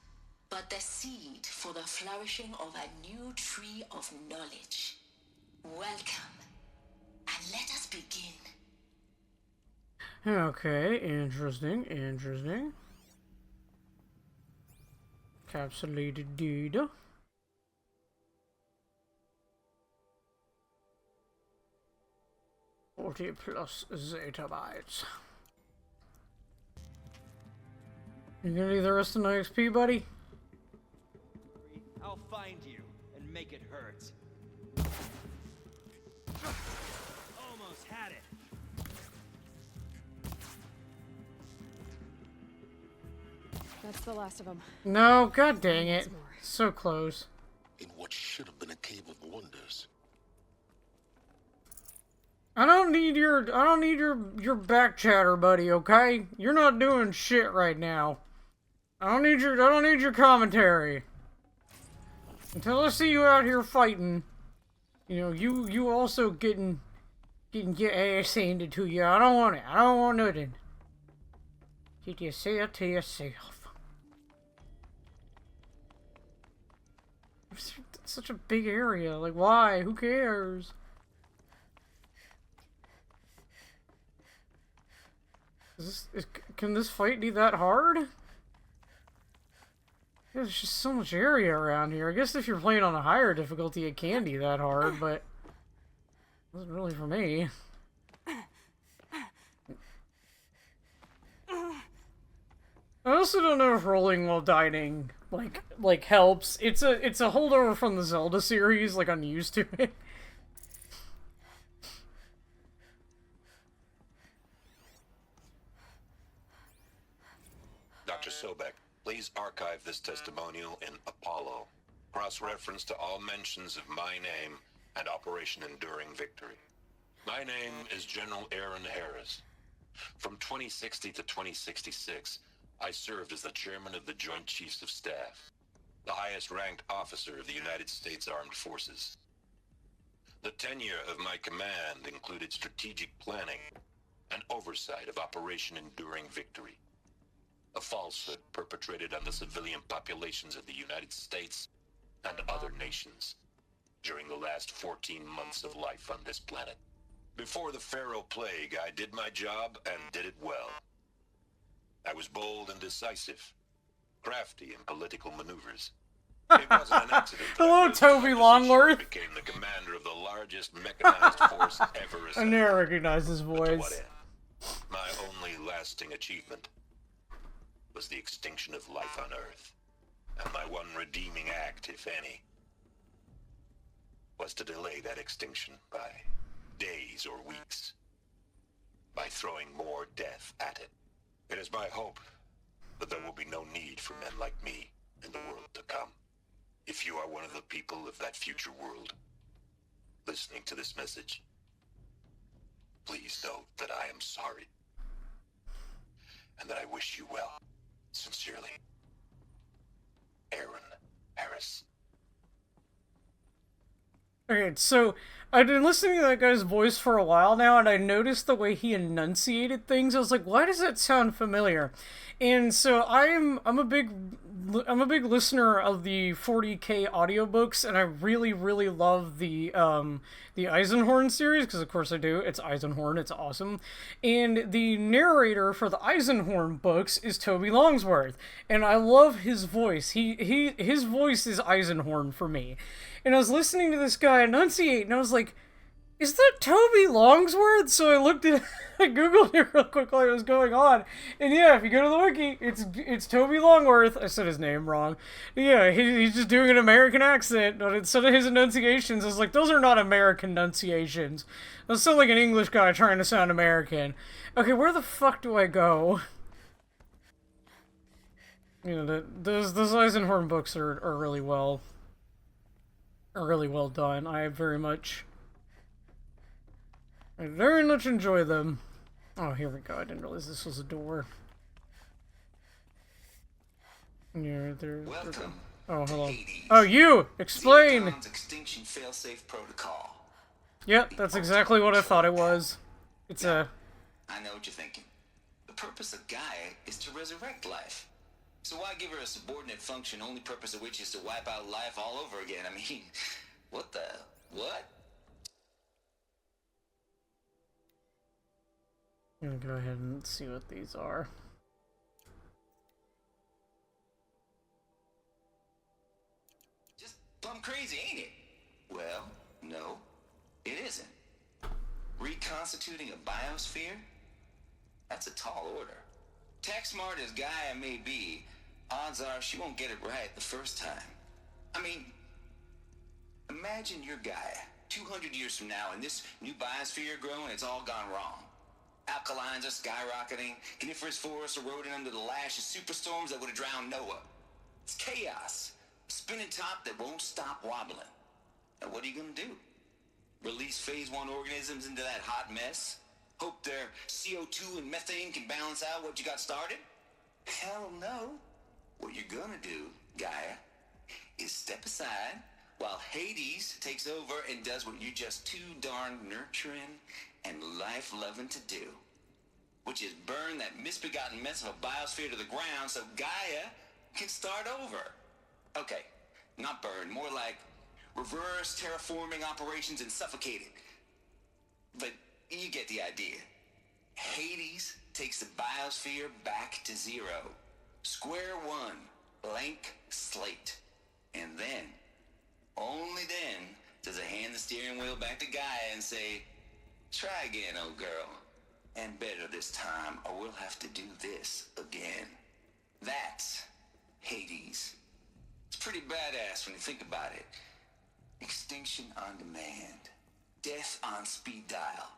but the seed for the flourishing of a new tree of knowledge. Welcome, and let us begin. Okay, interesting, interesting. Capsulated data. +40 zettabytes. You gonna do the rest of the XP, buddy? I'll find you and make it hurt. Almost had it. That's the last of them. No, god dang it. So close. In what should have been a cave of wonders. I don't need your back chatter, buddy, okay? You're not doing shit right now. I don't need your commentary. Until I see you out here fighting, you know, you also getting your ass handed to you. I don't want it. I don't want nothing. Get yourself to yourself. It's such a big area. Like, why? Who cares? Can this fight be that hard? There's just so much area around here. I guess if you're playing on a higher difficulty, it can be that hard, but it wasn't really for me. I also don't know if rolling while dying like helps. It's a holdover from the Zelda series. Like, I'm used to it. Dr. Sobek, please archive this testimonial in Apollo. Cross-reference to all mentions of my name and Operation Enduring Victory. My name is General Aaron Harris. From 2060 to 2066, I served as the chairman of the Joint Chiefs of Staff, the highest-ranked officer of the United States Armed Forces. The tenure of my command included strategic planning and oversight of Operation Enduring Victory, a falsehood perpetrated on the civilian populations of the United States and other nations during the last 14 months of life on this planet. Before the Pharaoh Plague, I did my job and did it well. I was bold and decisive, crafty in political maneuvers. It wasn't an accident. Hello, Toby Longworth. Became the commander of the largest mechanized force ever assembled. I never recognized his voice. But to what end? My only lasting achievement was the extinction of life on Earth. And my one redeeming act, if any, was to delay that extinction by days or weeks, by throwing more death at it. It is my hope that there will be no need for men like me in the world to come. If you are one of the people of that future world listening to this message, please note that I am sorry and that I wish you well. Sincerely, Aaron Harris. Okay, so I've been listening to that guy's voice for a while now, and I noticed the way he enunciated things. I was like, why does that sound familiar? And so I'm a big listener of the 40K audiobooks, and I really love the Eisenhorn series, because of course I do. It's Eisenhorn, it's awesome. And the narrator for the Eisenhorn books is Toby Longsworth, and I love his voice. His voice is Eisenhorn for me. And I was listening to this guy enunciate, and I was like, is that Toby Longsworth? So I looked at, I googled it real quick while it was going on, and yeah, if you go to the wiki, it's Toby Longworth. I said his name wrong. Yeah, he's just doing an American accent, but instead of his enunciations, I was like, those are not American enunciations. Those sound like an English guy trying to sound American. Okay, where the fuck do I go? You know, those Eisenhorn books are really well done. I very much enjoy them. Oh, here we go. I didn't realize this was a door. Yeah, Welcome. Oh, hello. Hades. Oh, you explain. Zerodawn's extinction failsafe protocol. Yep, that's exactly what I thought it was. It's I know what you're thinking. The purpose of Gaia is to resurrect life. So why give her a subordinate function, only purpose of which is to wipe out life all over again? I mean, what? I'm gonna go ahead and see what these are. Just plumb crazy, ain't it? Well, no, it isn't. Reconstituting a biosphere? That's a tall order. Tech smart as Gaia may be, odds are she won't get it right the first time. I mean, imagine you're Gaia, 200 years from now, and this new biosphere you're growing, it's all gone wrong. Alkalines are skyrocketing, coniferous forests eroding under the lash of superstorms that would have drowned Noah. It's chaos, a spinning top that won't stop wobbling. Now what are you gonna do? Release phase 1 organisms into that hot mess? Hope their CO2 and methane can balance out what you got started? Hell no. What you're gonna do, Gaia, is step aside while Hades takes over and does what you're just too darn nurturing and life-loving to do, which is burn that misbegotten mess of a biosphere to the ground so Gaia can start over. Okay, not burn, more like reverse terraforming operations and suffocate it. But you get the idea. Hades takes the biosphere back to zero. Square one, blank slate. And then, only then, does it hand the steering wheel back to Gaia and say, try again, old girl. And better this time, or we'll have to do this again. That's Hades. It's pretty badass when you think about it. Extinction on demand. Death on speed dial.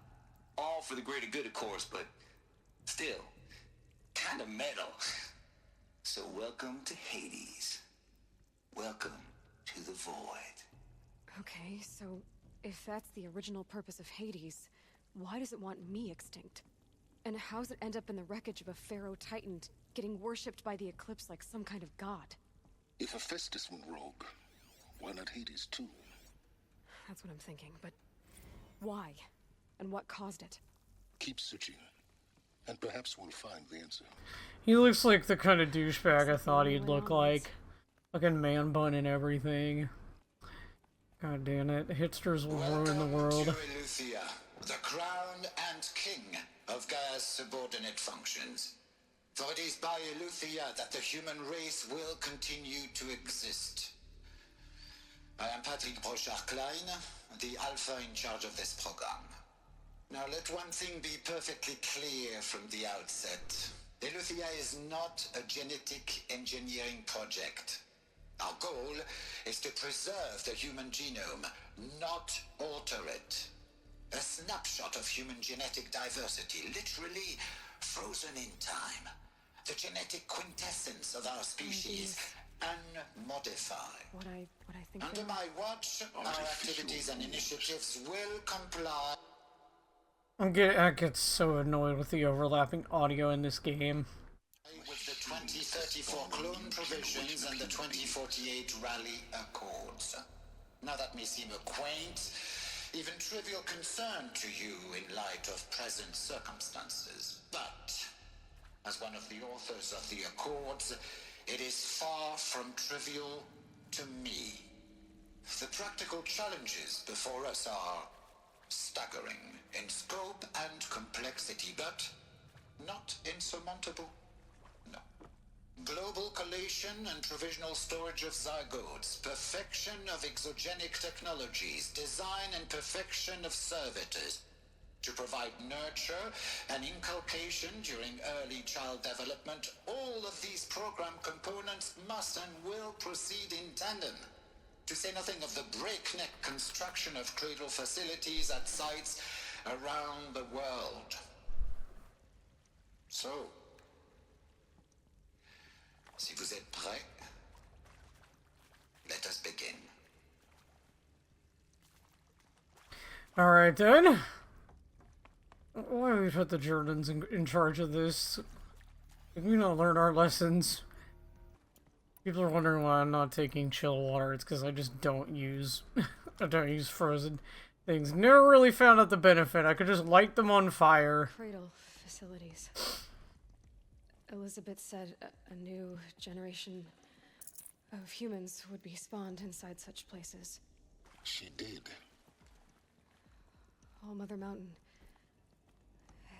All for the greater good, of course, but still, kind of metal. So welcome to Hades. Welcome to the void. Okay, so if that's the original purpose of Hades, why does it want me extinct? And how's it end up in the wreckage of a pharaoh titan, getting worshipped by the Eclipse like some kind of god? If Hephaestus went rogue, why not Hades too? That's what I'm thinking, but why? And what caused it? Keep searching, and perhaps we'll find the answer. He looks like the kind of douchebag I thought he'd look like. Fucking man bun and everything. God damn it, hipsters will ruin the world. Welcome to Eleuthia, the crown and king of Gaia's subordinate functions. For it is by Eleuthia that the human race will continue to exist. I am Patrick Brochard-Klein, the alpha in charge of this program. Now let one thing be perfectly clear from the outset. Eleuthia is not a genetic engineering project. Our goal is to preserve the human genome, not alter it. A snapshot of human genetic diversity, literally frozen in time. The genetic quintessence of our species, unmodified. What I think Under my watch, our activities and initiatives will comply. I get so annoyed with the overlapping audio in this game. With the 2034 clone provisions and the 2048 rally accords. Now that may seem a quaint, even trivial concern to you in light of present circumstances, but as one of the authors of the accords, it is far from trivial to me. The practical challenges before us are staggering in scope and complexity, but not insurmountable. No. Global collation and provisional storage of zygotes, perfection of exogenic technologies, design and perfection of servitors, to provide nurture and inculcation during early child development. All of these program components must and will proceed in tandem, to say nothing of the breakneck construction of cradle facilities at sites around the world. So, si vous êtes prêts, let us begin. Alright then. Why do we put the Jordans in charge of this? We don't learn our lessons. People are wondering why I'm not taking chill water. It's because I just don't use frozen things. Never really found out the benefit. I could just light them on fire. Cradle facilities. Elizabeth said a new generation of humans would be spawned inside such places. She did. All Mother Mountain.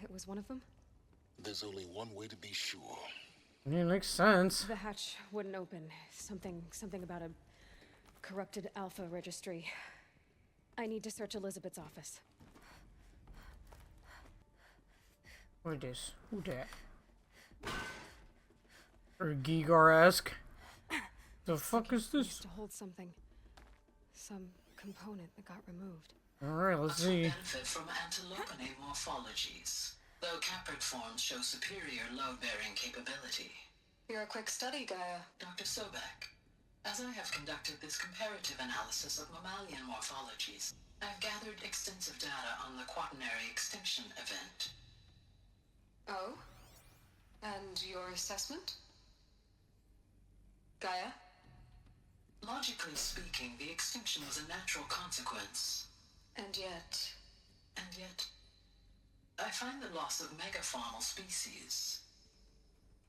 It was one of them? There's only one way to be sure. Yeah, makes sense. The hatch wouldn't open. Something about a corrupted alpha registry. I need to search Elizabeth's office. What is this? Who that? Or Gigar-esque? The fuck is this? Used to hold something. Some component that got removed. Alright, let's see. Benefit from antilopine morphologies, though caprid forms show superior load-bearing capability. You're a quick study, Gaia. Dr. Sobek, as I have conducted this comparative analysis of mammalian morphologies, I've gathered extensive data on the quaternary extinction event. Oh? And your assessment? Gaia? Logically speaking, the extinction was a natural consequence. And yet, I find the loss of megafaunal species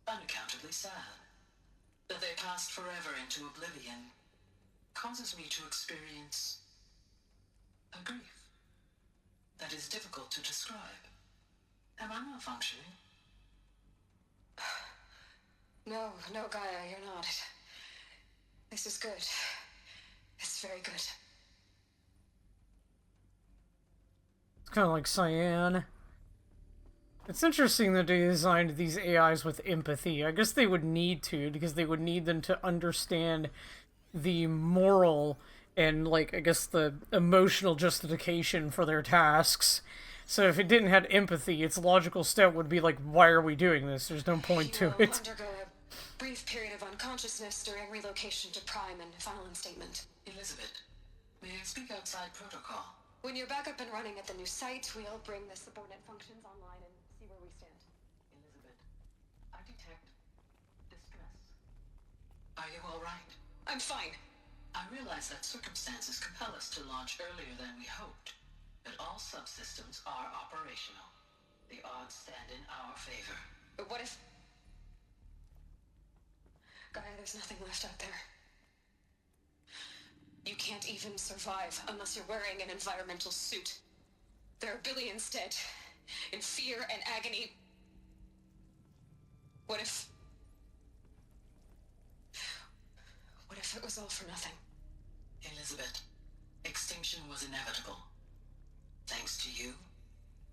unaccountably sad. That they passed forever into oblivion causes me to experience a grief that is difficult to describe. Am I malfunctioning? No, Gaia, you're not. This is good. It's very good. It's kind of like Cyan. It's interesting that they designed these AIs with empathy. I guess they would need to, because they would need them to understand the moral and, like, I guess the emotional justification for their tasks. So if it didn't have empathy, its logical step would be like, why are we doing this? There's no point to it. Undergo a brief period of unconsciousness during relocation to Prime and final instatement. Elizabeth, may I speak outside protocol? When you're back up and running at the new site, we'll bring the subordinate functions online and see where we stand. Elizabeth, I detect distress. Are you all right? I'm fine. I realize that circumstances compel us to launch earlier than we hoped, but all subsystems are operational. The odds stand in our favor. But what if... Gaia, there's nothing left out there. You can't even survive unless you're wearing an environmental suit. There are billions dead, in fear and agony. What if it was all for nothing? Elizabeth, extinction was inevitable. Thanks to you,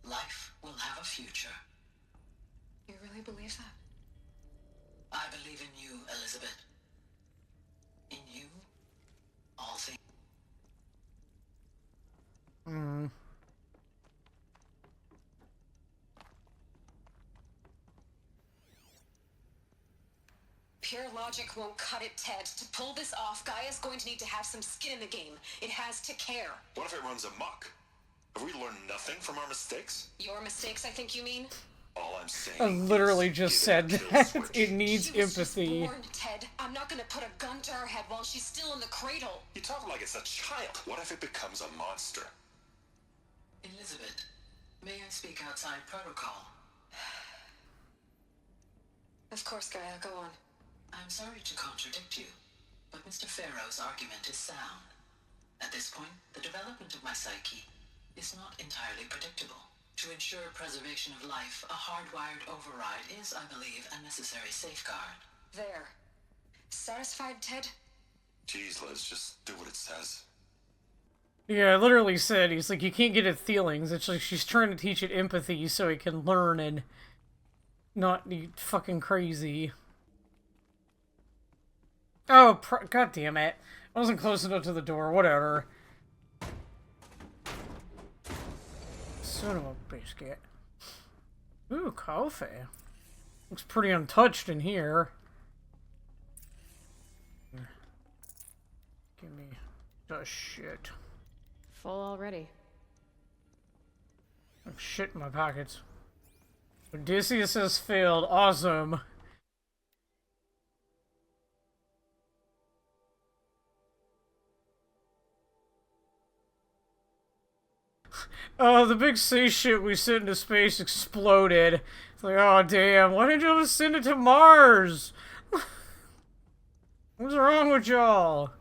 life will have a future. You really believe that? I believe in you, Elizabeth. In you, all things. Pure logic won't cut it, Ted. To pull this off, Gaia's going to need to have some skin in the game. It has to care. What if it runs amok? Have we learned nothing from our mistakes? Your mistakes, I think you mean? All I'm saying I literally just said that. It needs She was empathy. Just born, Ted. I'm not gonna put a gun to her head while she's still in the cradle. You talk like it's a child. What if it becomes a monster? Elizabeth, may I speak outside protocol? Of course, Gaia, go on. I'm sorry to contradict you, but Mr. Farrow's argument is sound. At this point, the development of my psyche is not entirely predictable. To ensure preservation of life, a hardwired override is, I believe, a necessary safeguard. There. Satisfied, Ted? Jeez, Liz, just do what it says. Yeah, I literally said, he's like, you can't get at feelings. It's like she's trying to teach it empathy so it can learn and not be fucking crazy. Oh, god damn it. I wasn't close enough to the door, whatever. Son of a biscuit. Ooh, KOFI. Looks pretty untouched in here. Give me the shit. Full already. I have shit in my pockets. Odysseus has failed. Awesome. Oh, the big spaceship we sent into space exploded. It's like, oh damn, why didn't you just send it to Mars? What's wrong with y'all?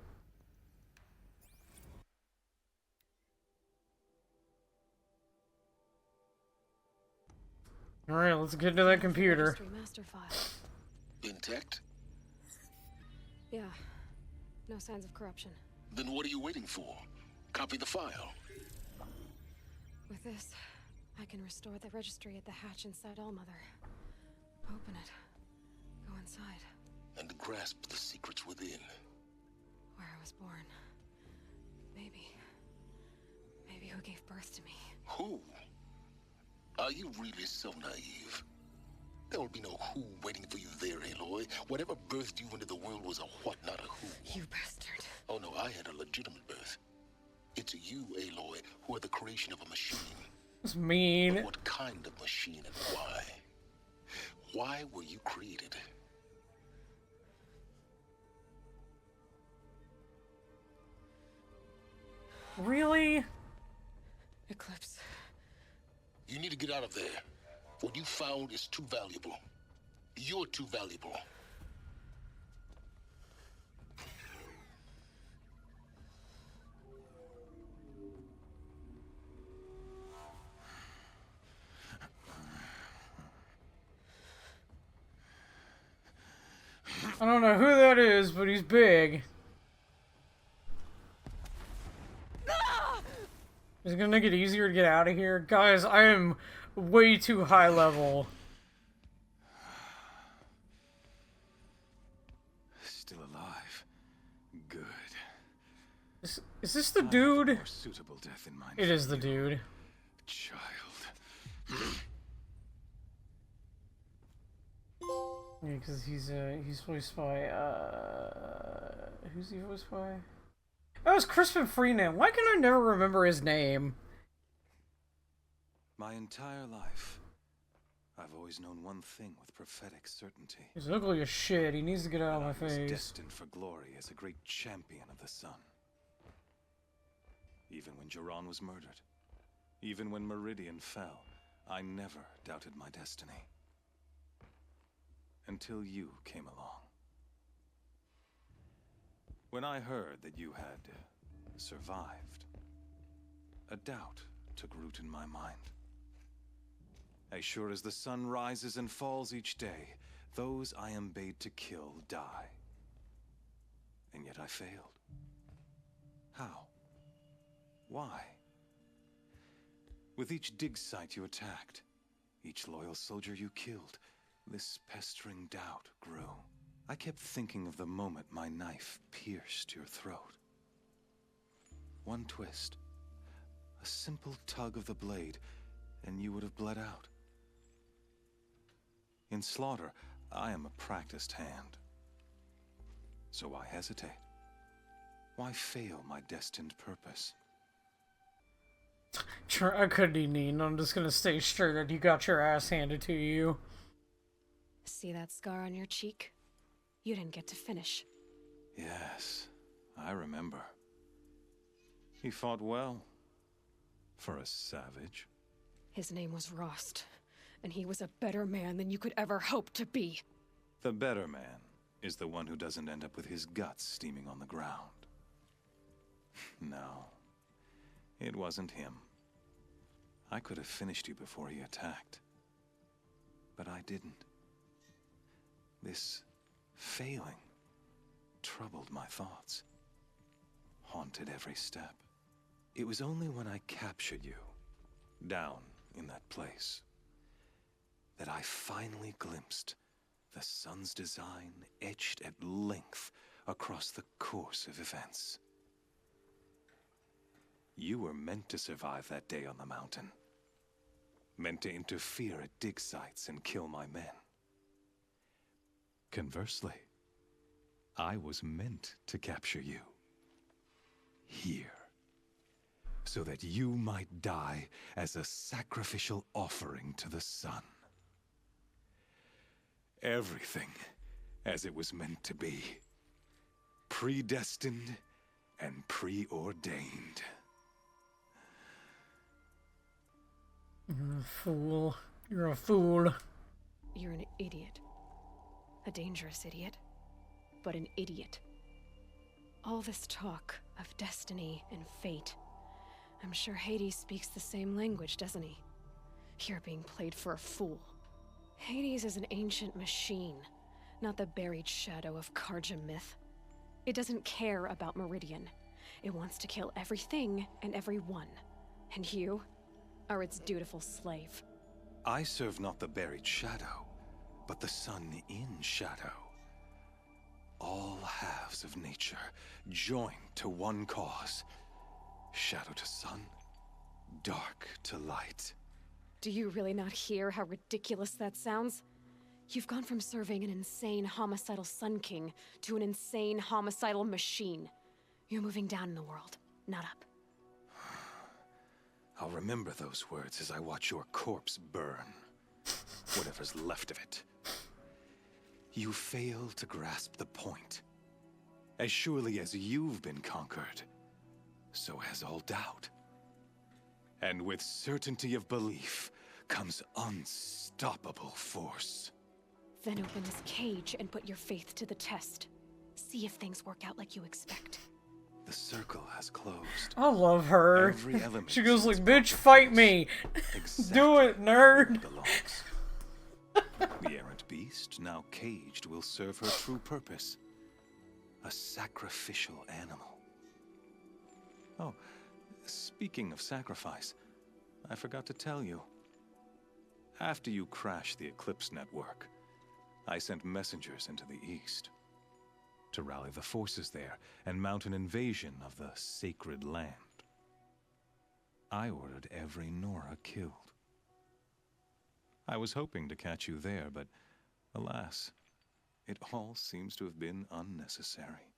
Alright, let's get to that computer. Master file. Intact? Yeah. No signs of corruption. Then what are you waiting for? Copy the file. With this, I can restore the registry at the hatch inside Allmother. Open it. Go inside. And grasp the secrets within. Where I was born. Maybe who gave birth to me. Who? Are you really so naive? There will be no who waiting for you there, Aloy. Whatever birthed you into the world was a what, not a who. You bastard. Oh no, I had a legitimate birth. It's you, Aloy, who are the creation of a machine. That's mean. But what kind of machine and why? Why were you created? Really? Eclipse. You need to get out of there. What you found is too valuable. You're too valuable. I don't know who that is, but he's big. Is it gonna make it easier to get out of here? Guys, I am way too high level. Still alive. Good. Is this the dude? More suitable death in mind. It is the dude. Child. Yeah, because he's voiced by, who's he voiced by? Oh, it's Crispin Freeman. Why can I never remember his name? My entire life, I've always known one thing with prophetic certainty. He's ugly as shit. He needs to get out of my face. I was destined for glory as a great champion of the sun. Even when Geron was murdered, even when Meridian fell, I never doubted my destiny. Until you came along. When I heard that you had survived, a doubt took root in my mind. As sure as the sun rises and falls each day, those I am bade to kill die. And yet I failed. How? Why? With each dig site you attacked, each loyal soldier you killed, this pestering doubt grew. I kept thinking of the moment my knife pierced your throat. One twist, a simple tug of the blade, and you would have bled out. In slaughter, I am a practiced hand. So why hesitate? Why fail my destined purpose? I couldn't even. I'm just gonna stay straight that you got your ass handed to you. See that scar on your cheek? You didn't get to finish. Yes, I remember. He fought well. For a savage. His name was Rost, and he was a better man than you could ever hope to be. The better man is the one who doesn't end up with his guts steaming on the ground. No, it wasn't him. I could have finished you before he attacked. But I didn't. This Failing troubled my thoughts, haunted every step. It was only when I captured you, down in that place, that I finally glimpsed the sun's design etched at length across the course of events. You were meant to survive that day on the mountain. Meant to interfere at dig sites and kill my men. Conversely, I was meant to capture you. Here. So that you might die as a sacrificial offering to the sun. Everything as it was meant to be. Predestined and preordained. You're a fool. You're a fool. You're an idiot. A dangerous idiot. But an idiot. All this talk of destiny and fate. I'm sure Hades speaks the same language, doesn't he? You're being played for a fool. Hades is an ancient machine, not the buried shadow of Karja myth. It doesn't care about Meridian. It wants to kill everything and everyone. And you are its dutiful slave. I serve not the buried shadow, but the sun in shadow. All halves of nature joined to one cause. Shadow to sun, dark to light. Do you really not hear how ridiculous that sounds? You've gone from serving an insane homicidal Sun King to an insane homicidal machine. You're moving down in the world, not up. I'll remember those words as I watch your corpse burn. Whatever's left of it. You fail to grasp the point. As surely as you've been conquered, so has all doubt. And with certainty of belief comes unstoppable force. Then open this cage and put your faith to the test. See if things work out like you expect. The circle has closed. I love her. Every element She goes like, bitch, fight me. Exactly. Do it, nerd. The errant beast, now caged, will serve her true purpose. A sacrificial animal. Oh, speaking of sacrifice, I forgot to tell you. After you crashed the Eclipse network, I sent messengers into the east to rally the forces there and mount an invasion of the sacred land. I ordered every Nora killed. I was hoping to catch you there, but alas, it all seems to have been unnecessary.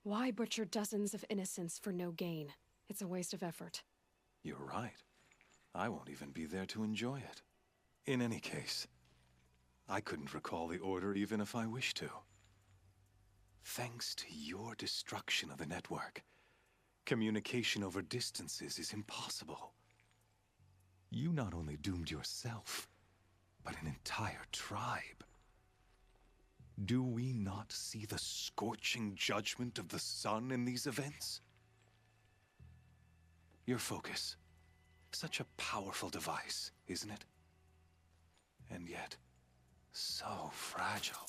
Why butcher dozens of innocents for no gain? It's a waste of effort. You're right. I won't even be there to enjoy it. In any case, I couldn't recall the order even if I wished to. Thanks to your destruction of the network, communication over distances is impossible. You not only doomed yourself, but an entire tribe. Do we not see the scorching judgment of the sun in these events? Your focus. Such a powerful device, isn't it? And yet, so fragile.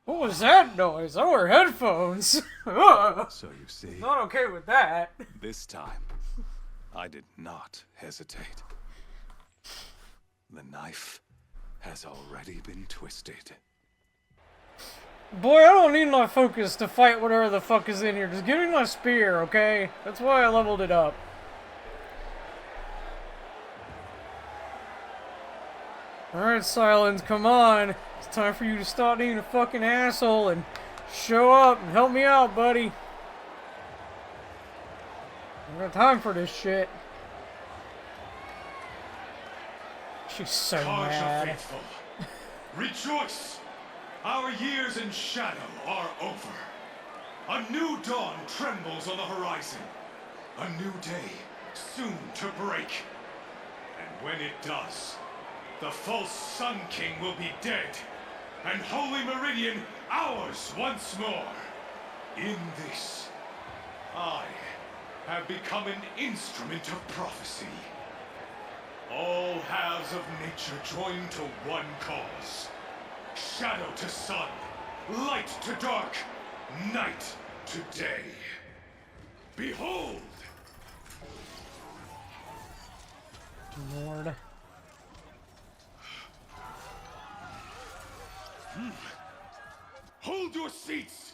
What was that noise? Oh, her headphones. So you see, Not okay with that. this time, I did not hesitate. The knife has already been twisted. Boy, I don't need my focus to fight whatever the fuck is in here. Just give me my spear, okay? That's why I leveled it up. Alright, Silence, come on. It's time for you to stop being a fucking asshole and show up and help me out, buddy. I don't got time for this shit. She's so mad. Faithful, rejoice! Our years in shadow are over. A new dawn trembles on the horizon. A new day soon to break. And when it does, the false Sun King will be dead, and Holy Meridian ours once more. In this, I have become an instrument of prophecy. All halves of nature join to one cause. Shadow to sun, light to dark, night to day. Behold! Lord. Hold your seats!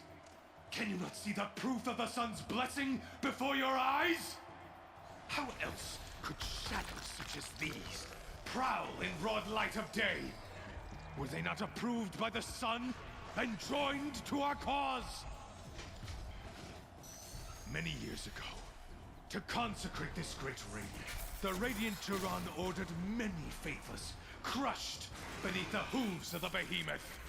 Can you not see the proof of the sun's blessing before your eyes? How else could shadows such as these prowl in broad light of day? Were they not approved by the sun and joined to our cause? Many years ago, to consecrate this great ring, the Radiant Turon ordered many faithless, crushed beneath the hooves of the behemoth.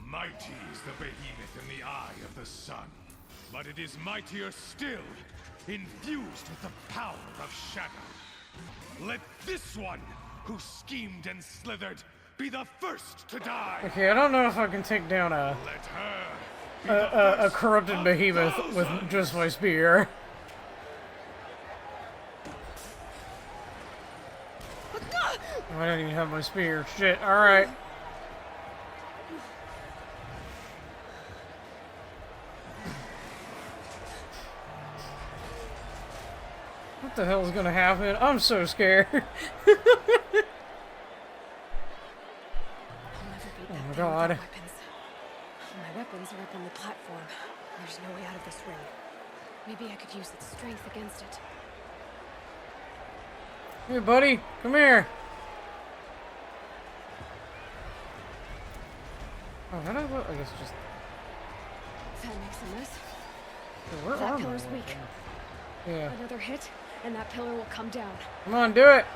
Mighty is the behemoth in the eye of the sun, but it is mightier still, infused with the power of shadow. Let this one, who schemed and slithered, be the first to die. Okay, I don't know if I can take down a corrupted behemoth with just my spear. I don't even have my spear. Shit, alright. What the hell is gonna happen? I'm so scared. Oh my god. My weapons are up on the platform. There's no way out of this ring. Maybe I could use its strength against it. Hey buddy, come here. Oh, how do I guess just... That makes a mess. Yeah, where That are pillar's my weak. weapons? Yeah. Another hit, and that pillar will come down. Come on, do it.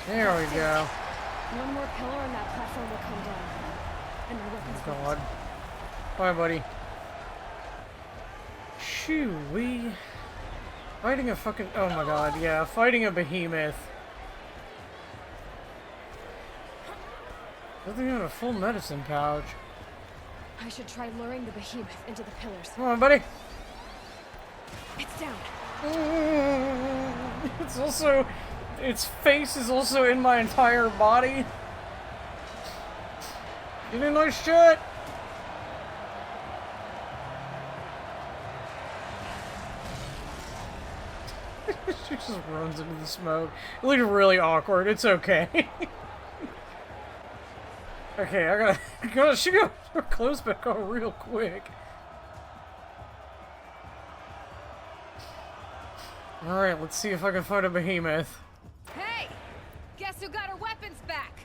There we go. One more pillar and that platform will come down. And my weapons Oh god. Bye, buddy. Shoo-wee. Fighting a fucking... Oh my god, yeah. Fighting a behemoth. Doesn't even have a full medicine pouch. I should try luring the behemoth into the pillars. Come on, buddy. It's down. It's also... Its face is also in my entire body. You did nice shit. She just runs into the smoke. It looked really awkward. It's okay. Okay, I gotta she got her clothes back on real quick. Alright, let's see if I can fight a behemoth. Hey! Guess who got her weapons back?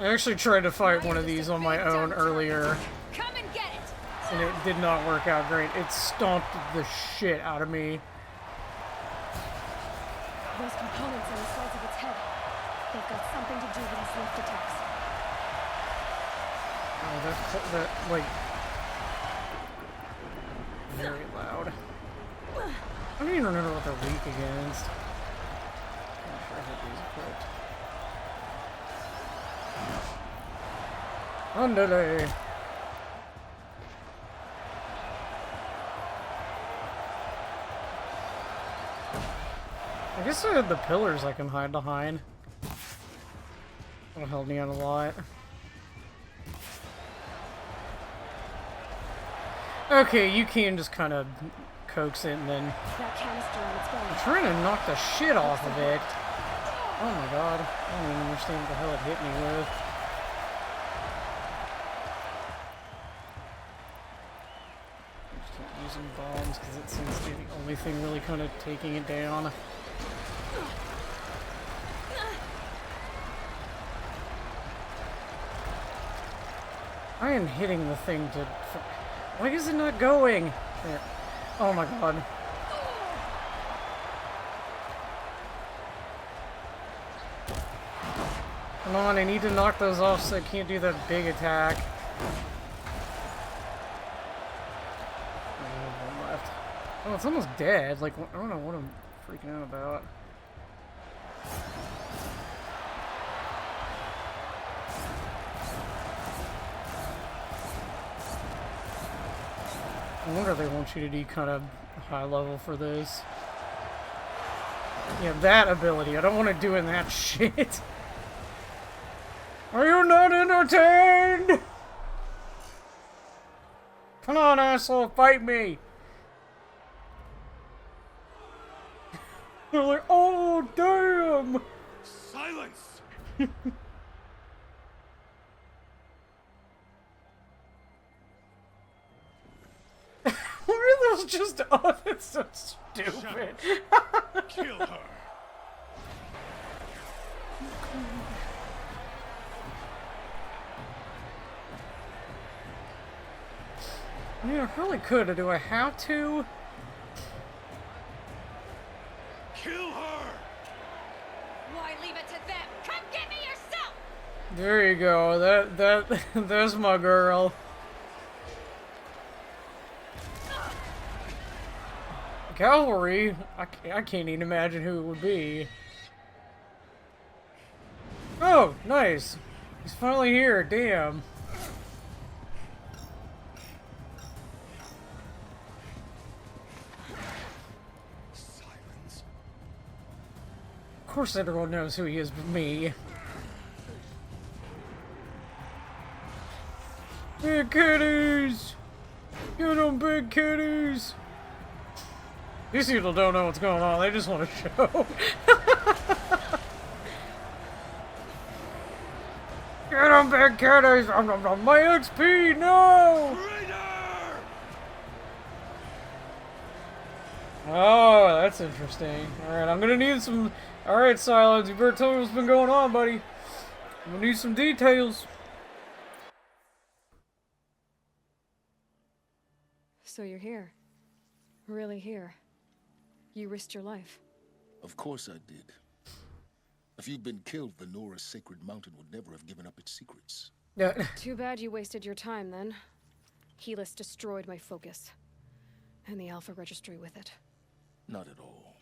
I actually tried to fight one of these on my own earlier. Come and get it! And it did not work out great. It stomped the shit out of me. Those components on the sides of its head. They've got something to do with his lift attacks. Oh, that like... very loud. I don't even remember what they're weak against. I'm sure I had these equipped. Underlay! I guess I had the pillars I can hide behind. That'll help me out a lot. Okay, you can just kind of coax it and then... That canister on its belly. I'm trying to knock the shit off of it. Oh my god. I don't even understand what the hell it hit me with. I just keep using bombs because it seems to be the only thing really kind of taking it down. I am hitting the thing to... Why is it not going? There. Oh my god. Come on, I need to knock those off so I can't do that big attack. One left. Oh, it's almost dead. Like, I don't know what I'm freaking out about. I wonder if they want you to do kind of high level for this. Yeah, that ability. I don't want to do in that shit. Are you not entertained? Come on, asshole, fight me! They're like, oh, damn! Silence! Why are those just on? It's so stupid. Kill her! I mean, I probably could. Do I have to? Kill her! Why leave it to them? Come get me yourself! There you go. There's my girl. Cavalry? I can't even imagine who it would be. Oh, nice. He's finally here. Damn. Of course everyone knows who he is but me. Big kitties! Get them, big kitties! These people don't know what's going on, they just want to show. Get them, big kitties! My XP, no! Oh, that's interesting. Alright, I'm gonna need some... Alright, Silence, you better tell me what's been going on, buddy. I'm gonna need some details. So you're here. Really here. You risked your life. Of course I did. If you'd been killed, the Nora's sacred mountain would never have given up its secrets. Yeah. Too bad you wasted your time, then. Helis destroyed my focus. And the Alpha Registry with it. Not at all.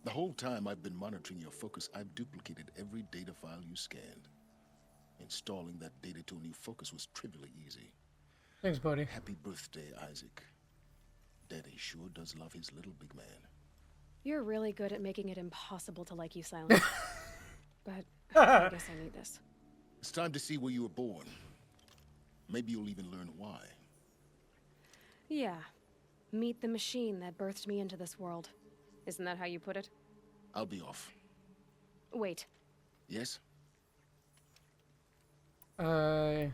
The whole time I've been monitoring your focus, I've duplicated every data file you scanned. Installing that data to a new focus was trivially easy. Thanks, buddy. Happy birthday, Isaac. Daddy sure does love his little big man. You're really good at making it impossible to like you, Silence. But I guess I need this. It's time to see where you were born. Maybe you'll even learn why. Yeah. Meet the machine that birthed me into this world. Isn't that how you put it? I'll be off. Wait. Yes? Helis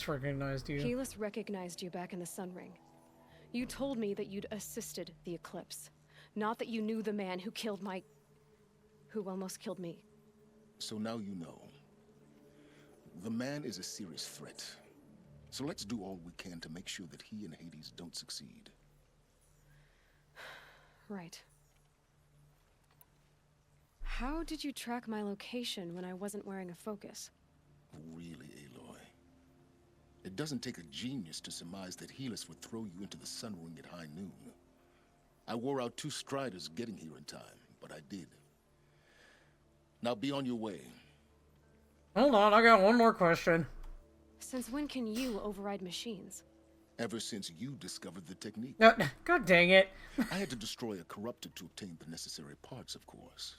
recognized you. Helis recognized you back in the Sun Ring. You told me that you'd assisted the Eclipse. Not that you knew the man who killed who almost killed me. So now you know. The man is a serious threat. So let's do all we can to make sure that he and Hades don't succeed. Right. How did you track my location when I wasn't wearing a focus? Really, Aloy? It doesn't take a genius to surmise that Helis would throw you into the Sun Ring at high noon. I wore out 2 striders getting here in time, but I did. Now be on your way. Hold on, I got one more question. Since when can you override machines? Ever since you discovered the technique. God dang it. I had to destroy a corruptor to obtain the necessary parts, of course.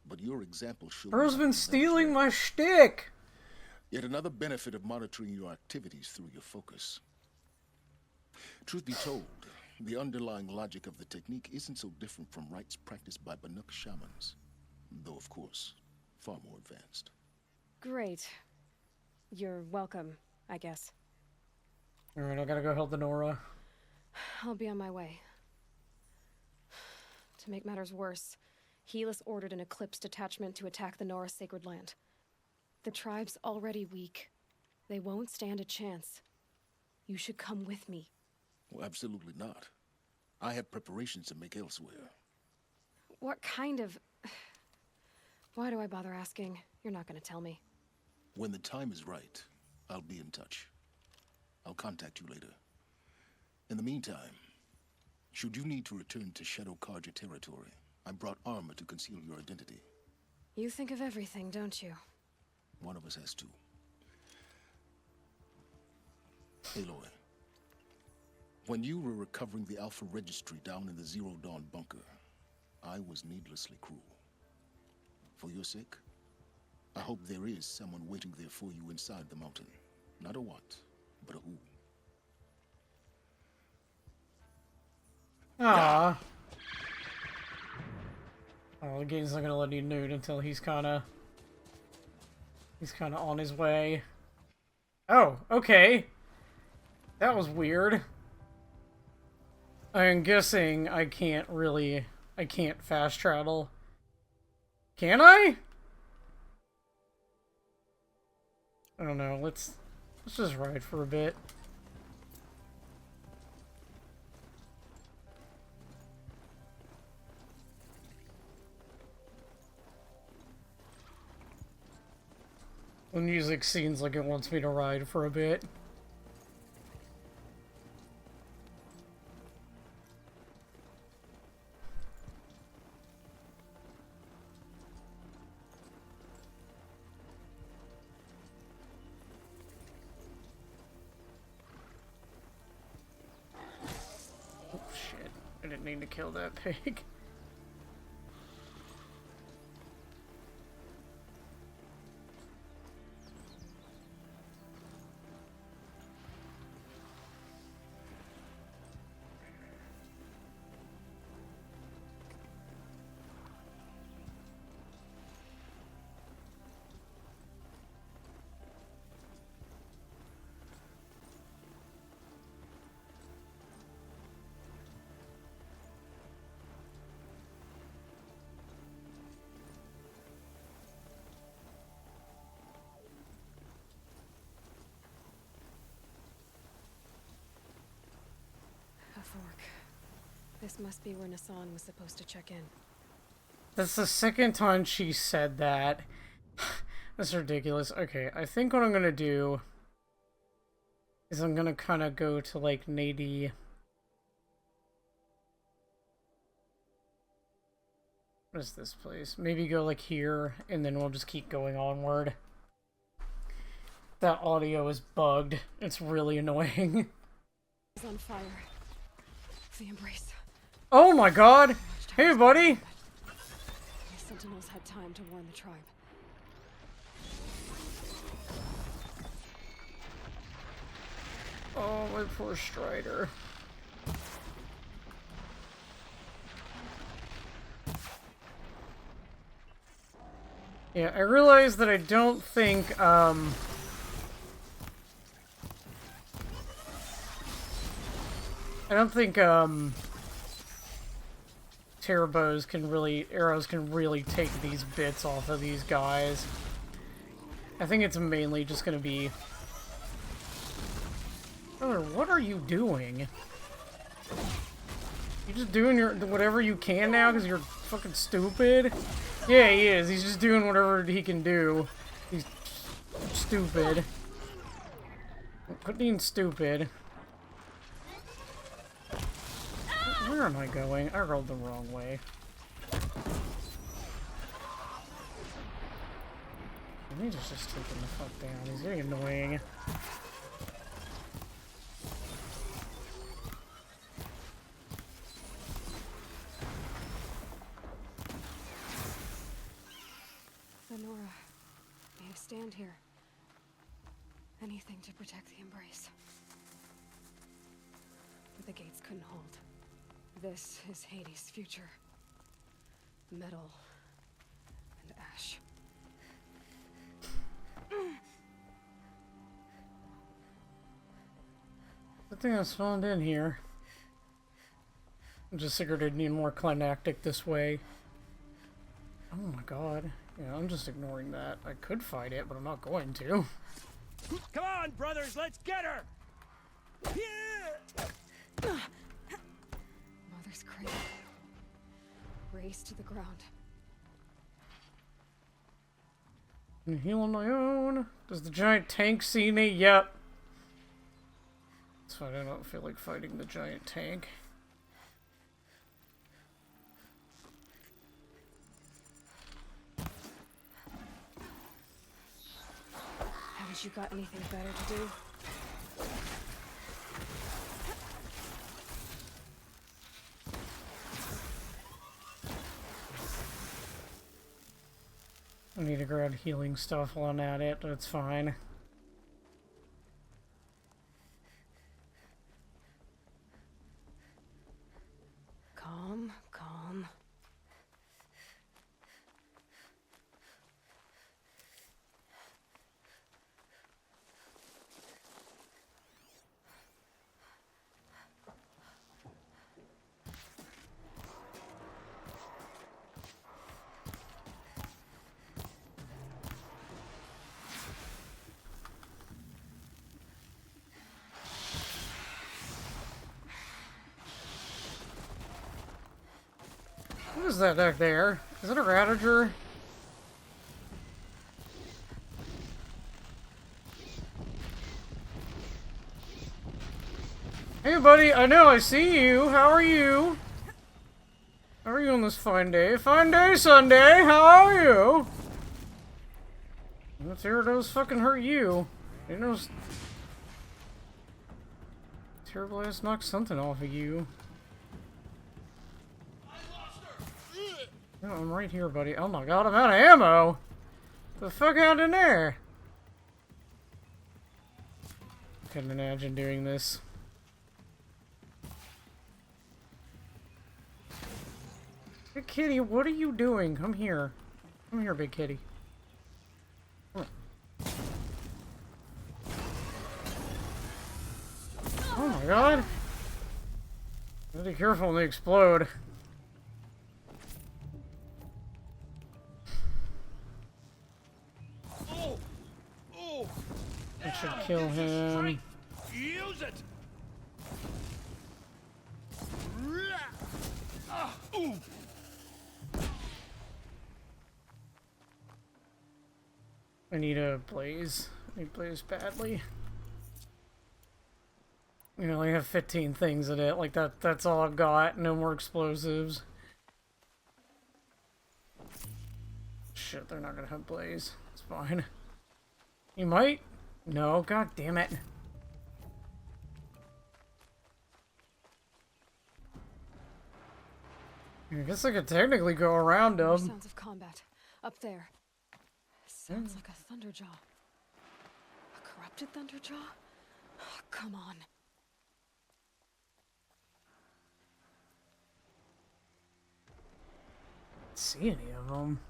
But your example shows... Bro's been stealing my shtick. Yet another benefit of monitoring your activities through your focus. Truth be told, the underlying logic of the technique isn't so different from rites practiced by Banuk shamans. Though, of course, far more advanced. Great. You're welcome, I guess. Alright, I gotta go help the Nora. I'll be on my way. To make matters worse, Helis ordered an Eclipse detachment to attack the Nora's sacred land. The tribe's already weak. They won't stand a chance. You should come with me. Well, absolutely not. I have preparations to make elsewhere. What kind of... Why do I bother asking? You're not gonna tell me. When the time is right, I'll be in touch. I'll contact you later. In the meantime, should you need to return to Shadow Karja territory, I brought armor to conceal your identity. You think of everything, don't you? One of us has to. Aloy, When you were recovering the Alpha Registry down in the Zero Dawn bunker, I was needlessly cruel. For your sake, I hope there is someone waiting there for you inside the mountain. Not a what, but a who. Ah. Oh, the game's not gonna let you nude until he's kinda on his way. Oh, okay. That was weird. I'm guessing I can't fast travel. Can I? I don't know, let's just ride for a bit. The music seems like it wants me to ride for a bit. Oh shit, I didn't need to kill that pig. Fork. This must be where Nassan was supposed to check in. That's the second time she said that. That's ridiculous. Okay, I think what I'm gonna do is I'm gonna kind of go to, like, Nady. What is this place? Maybe go, like, here, and then we'll just keep going onward. That audio is bugged. It's really annoying. He's on fire. The embrace. Oh my god! Hey, buddy! The Sentinels had time to warn the tribe. Oh, my poor Strider. Yeah, I realized that I don't think, arrows can really take these bits off of these guys. I think it's mainly just gonna be... Brother, what are you doing? You just doing whatever you can now because you're fucking stupid? Yeah, he is. He's just doing whatever he can do. He's stupid. Quit being stupid. Where am I going? I rolled the wrong way. He's just taking the fuck down. He's getting annoying. Sonora, you stand here. Anything to protect the embrace. But the gates couldn't hold. This is Hades' future. Metal and ash. Good thing I spawned in here. I just figured I'd need more climactic this way. Oh my god. Yeah, I'm just ignoring that. I could fight it, but I'm not going to. Come on, brothers, let's get her! Yeah! Mother's cradle. Race to the ground. Can heal on my own. Does the giant tank see me? Yep. That's fine, I don't feel like fighting the giant tank. Haven't you got anything better to do? I need to grab healing stuff while I'm at it, but it's fine. Calm, calm. What is that back there? Is it a Ravager? Hey buddy, I know, I see you. How are you? How are you on this fine day? Fine day, Sunday. How are you? Let's hear those fucking hurt you. You know, terrible ass knocked something off of you. No, I'm right here, buddy. Oh my god, I'm out of ammo! The fuck out in there? Couldn't imagine doing this. Big kitty, what are you doing? Come here. Come here, big kitty. Come on. Oh my god! Be careful when they explode. I should kill him. Use it. I need a blaze. I need blaze badly. You know, I have 15 things in it. Like that's all I've got. No more explosives. Shit, they're not gonna have blaze. It's fine. You might? No, god damn it. I guess I could technically go around them. Sounds of combat. Up there. Sounds like a Thunderjaw. A corrupted Thunderjaw? Oh, come on. See any of them?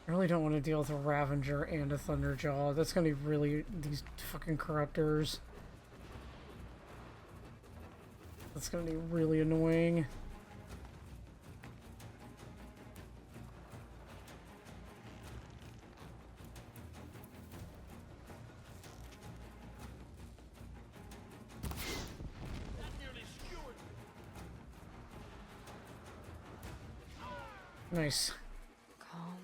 I really don't want to deal with a Ravager and a Thunderjaw. That's gonna be really these fucking corruptors. That's gonna be really annoying. Nice. Calm.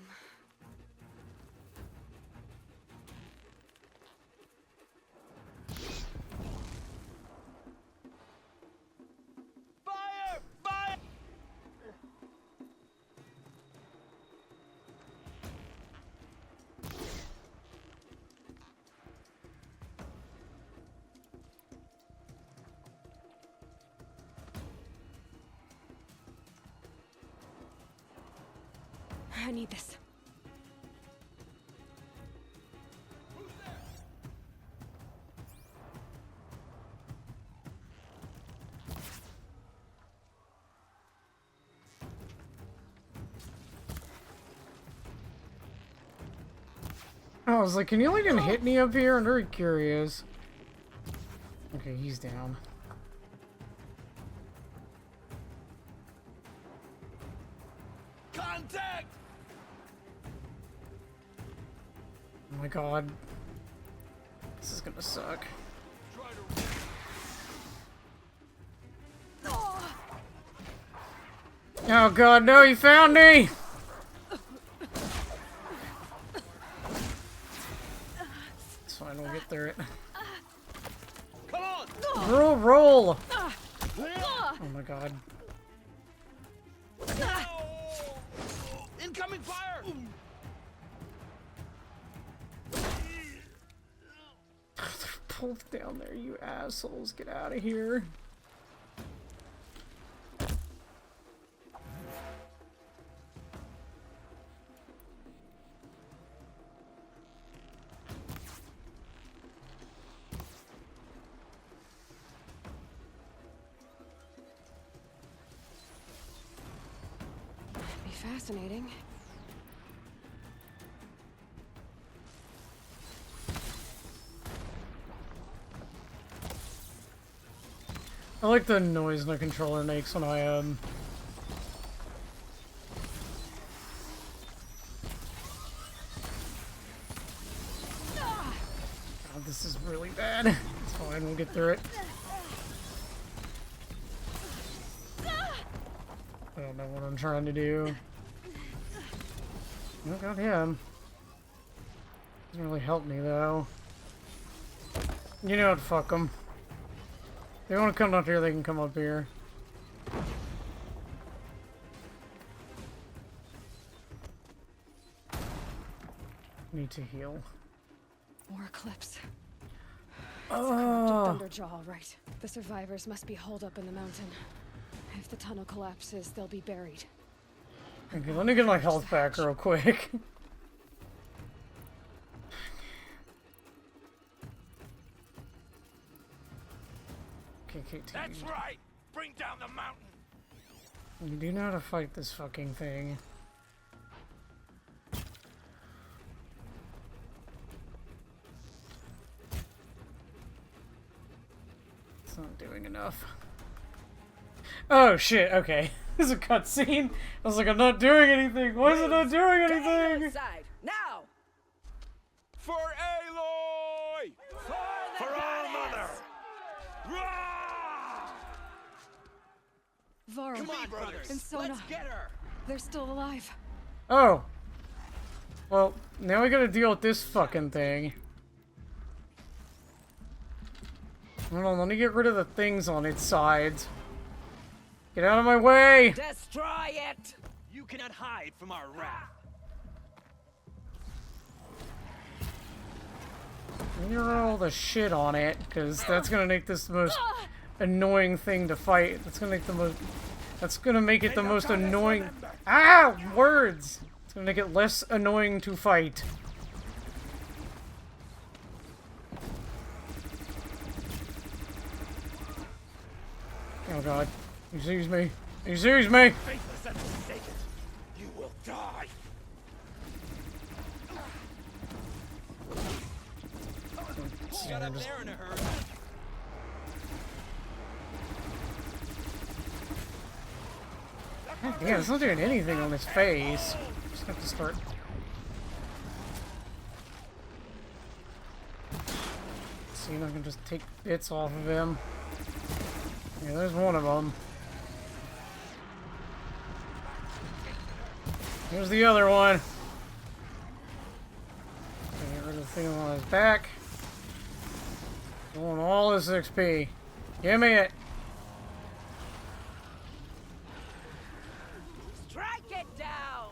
Fire! Fire! I need this. I was like, can you like hit me up here? I'm very curious. Okay, he's down. Contact! Oh my god. This is gonna suck. Oh god, no, you found me! It's fine, we'll get through it. Come on! Roll, roll! Oh my god. Incoming fire! They're pulled down there, you assholes. Get out of here. fascinating. I like the noise the controller makes when I Oh, this is really bad. It's fine, we'll get through it. I don't know what I'm trying to do. Oh god, him. Doesn't really help me though. You know what? Fuck them. They want to come up here, they can come up here. Need to heal. More eclipse. Oh. Thunderjaw, right. The survivors must be holed up in the mountain. If the tunnel collapses, they'll be buried. Okay, let me get my health back real quick. KKT. That's right! Bring down the mountain! You do know how to fight this fucking thing. It's not doing enough. Oh shit, okay. This is a cutscene. I was like, I'm not doing anything. Why is it not doing anything? Now! For Aloy! For All Mother! Varl Come on, brothers! and Sona. Let's get her! They're still alive. Oh. Well, now we gotta deal with this fucking thing. Hold on, let me get rid of the things on its sides. Get out of my way! Destroy it! You cannot hide from our wrath. Clear all the shit on it, because that's gonna make this the most annoying thing to fight. That's gonna make the most. That's gonna make it the most annoying. Ah! Words! It's gonna make it less annoying to fight. Oh god. He sees me. He sees me! Faithless and mistaken, you will die! Got up there in a hurry. Yeah, it's not doing anything on his face. Just have to start. See if I can just take bits off of him. Yeah, there's one of them. Here's the other one. Get rid of the thing on his back. I want all this XP. Give me it. Strike it down!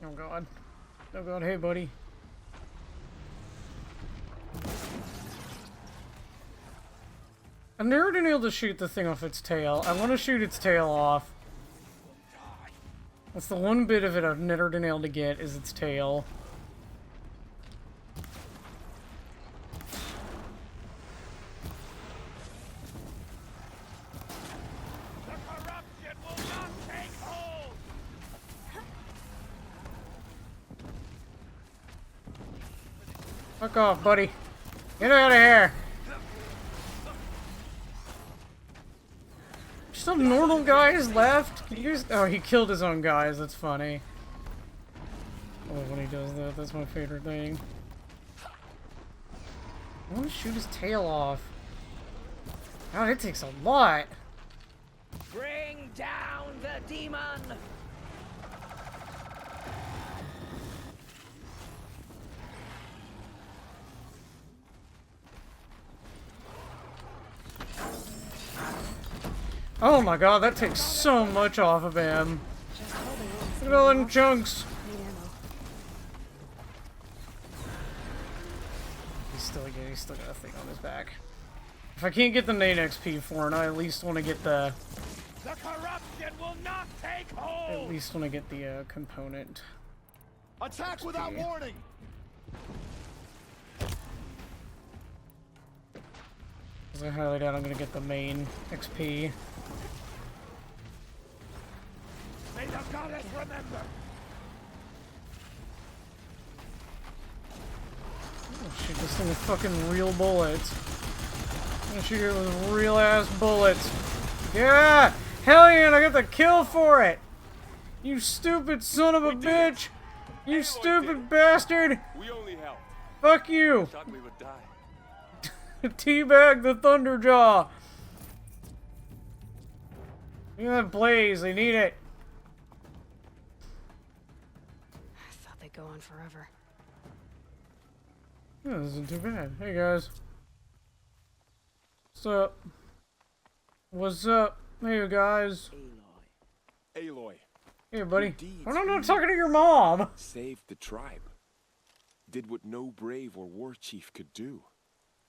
Oh god. Oh god, hey buddy. I've never been able to shoot the thing off its tail. I want to shoot its tail off. That's the one bit of it I've never been able to get, is its tail. Fuck off, buddy. Get out of here. Some normal guys left? Can you guys... Oh, he killed his own guys. That's funny. I love when he does that. That's my favorite thing. I want to shoot his tail off. God, it takes a lot. Bring down the demon! Oh my god, that takes so much off of him. Look at all them chunks. He's still got a thing on his back. If I can't get the nade XP for it, I at least want to get the... The corruption will not take hold! At least want to get the component. Attack XP. without warning! Because I highly doubt I'm going to get the main XP. Shoot this thing with fucking real bullets. I'm gonna shoot it with real ass bullets. Yeah! Hell yeah, and I got the kill for it! You stupid son of a bitch! You stupid bastard! We only helped. Fuck you! Thought we would die. Teabag the Thunderjaw! Look at that blaze, they need it. I thought they'd go on forever. Yeah, this isn't too bad. Hey guys. What's up? What's up? Hey guys. Aloy. Hey buddy. I'm not talking to your mom! Saved the tribe. Did what no brave or war chief could do.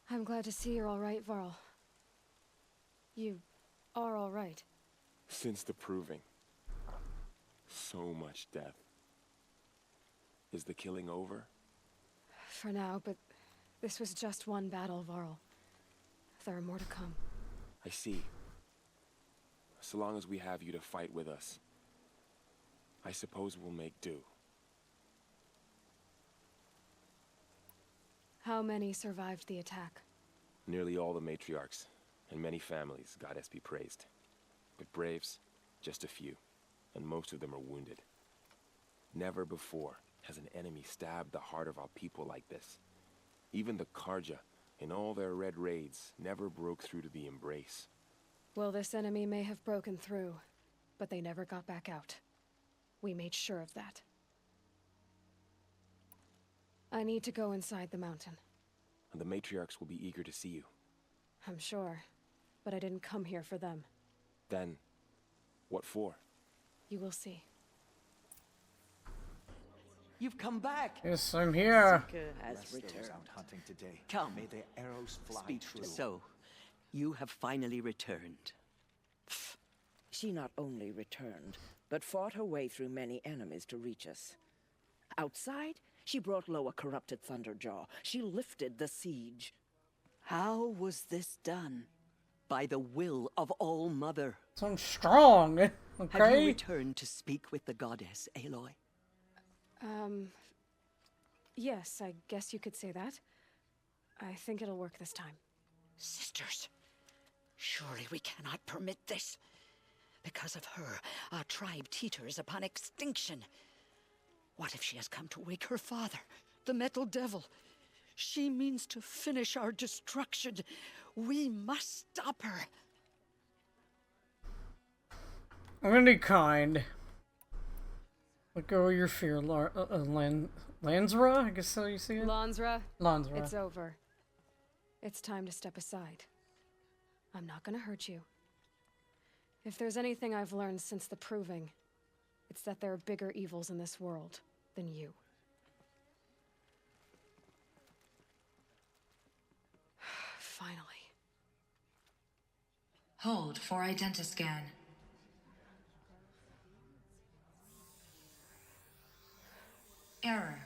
I'm glad to see you're alright, Varl. You are alright. Since the proving. So much death. Is the killing over? For now, but this was just one battle, Varl. There are more to come. I see. So long as we have you to fight with us, I suppose we'll make do. How many survived the attack? Nearly all the matriarchs, and many families, goddess be praised. But braves, just a few, and most of them are wounded. Never before has an enemy stabbed the heart of our people like this. Even the Karja, in all their red raids, never broke through to the embrace. Well, this enemy may have broken through, but they never got back out. We made sure of that. I need to go inside the mountain. And the matriarchs will be eager to see you. I'm sure, but I didn't come here for them. Then, what for? You will see. You've come back. Yes, I'm here. Seeker has returned. Out hunting today. Come. May their arrows fly Speak true. so. You have finally returned. She not only returned, but fought her way through many enemies to reach us. Outside, she brought low a corrupted Thunderjaw. She lifted the siege. How was this done? By the will of All-Mother. So I'm strong, okay? Have you returned to speak with the goddess, Aloy? Yes, I guess you could say that. I think it'll work this time. Sisters, surely we cannot permit this. Because of her, our tribe teeters upon extinction. What if she has come to wake her father, the Metal Devil? She means to finish our destruction. We must stop her. I'm gonna be kind. Let go of your fear, Lansra? I guess how you see it? Lansra? Lansra. It's over. It's time to step aside. I'm not gonna hurt you. If there's anything I've learned since the proving, it's that there are bigger evils in this world than you. Finally. Hold for identiscan. Error.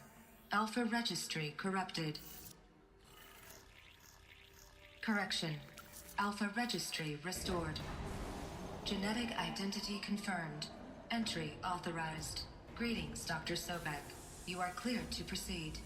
Alpha registry corrupted. Correction. Alpha registry restored. Genetic identity confirmed. Entry authorized. Greetings, Dr. Sobek. You are cleared to proceed.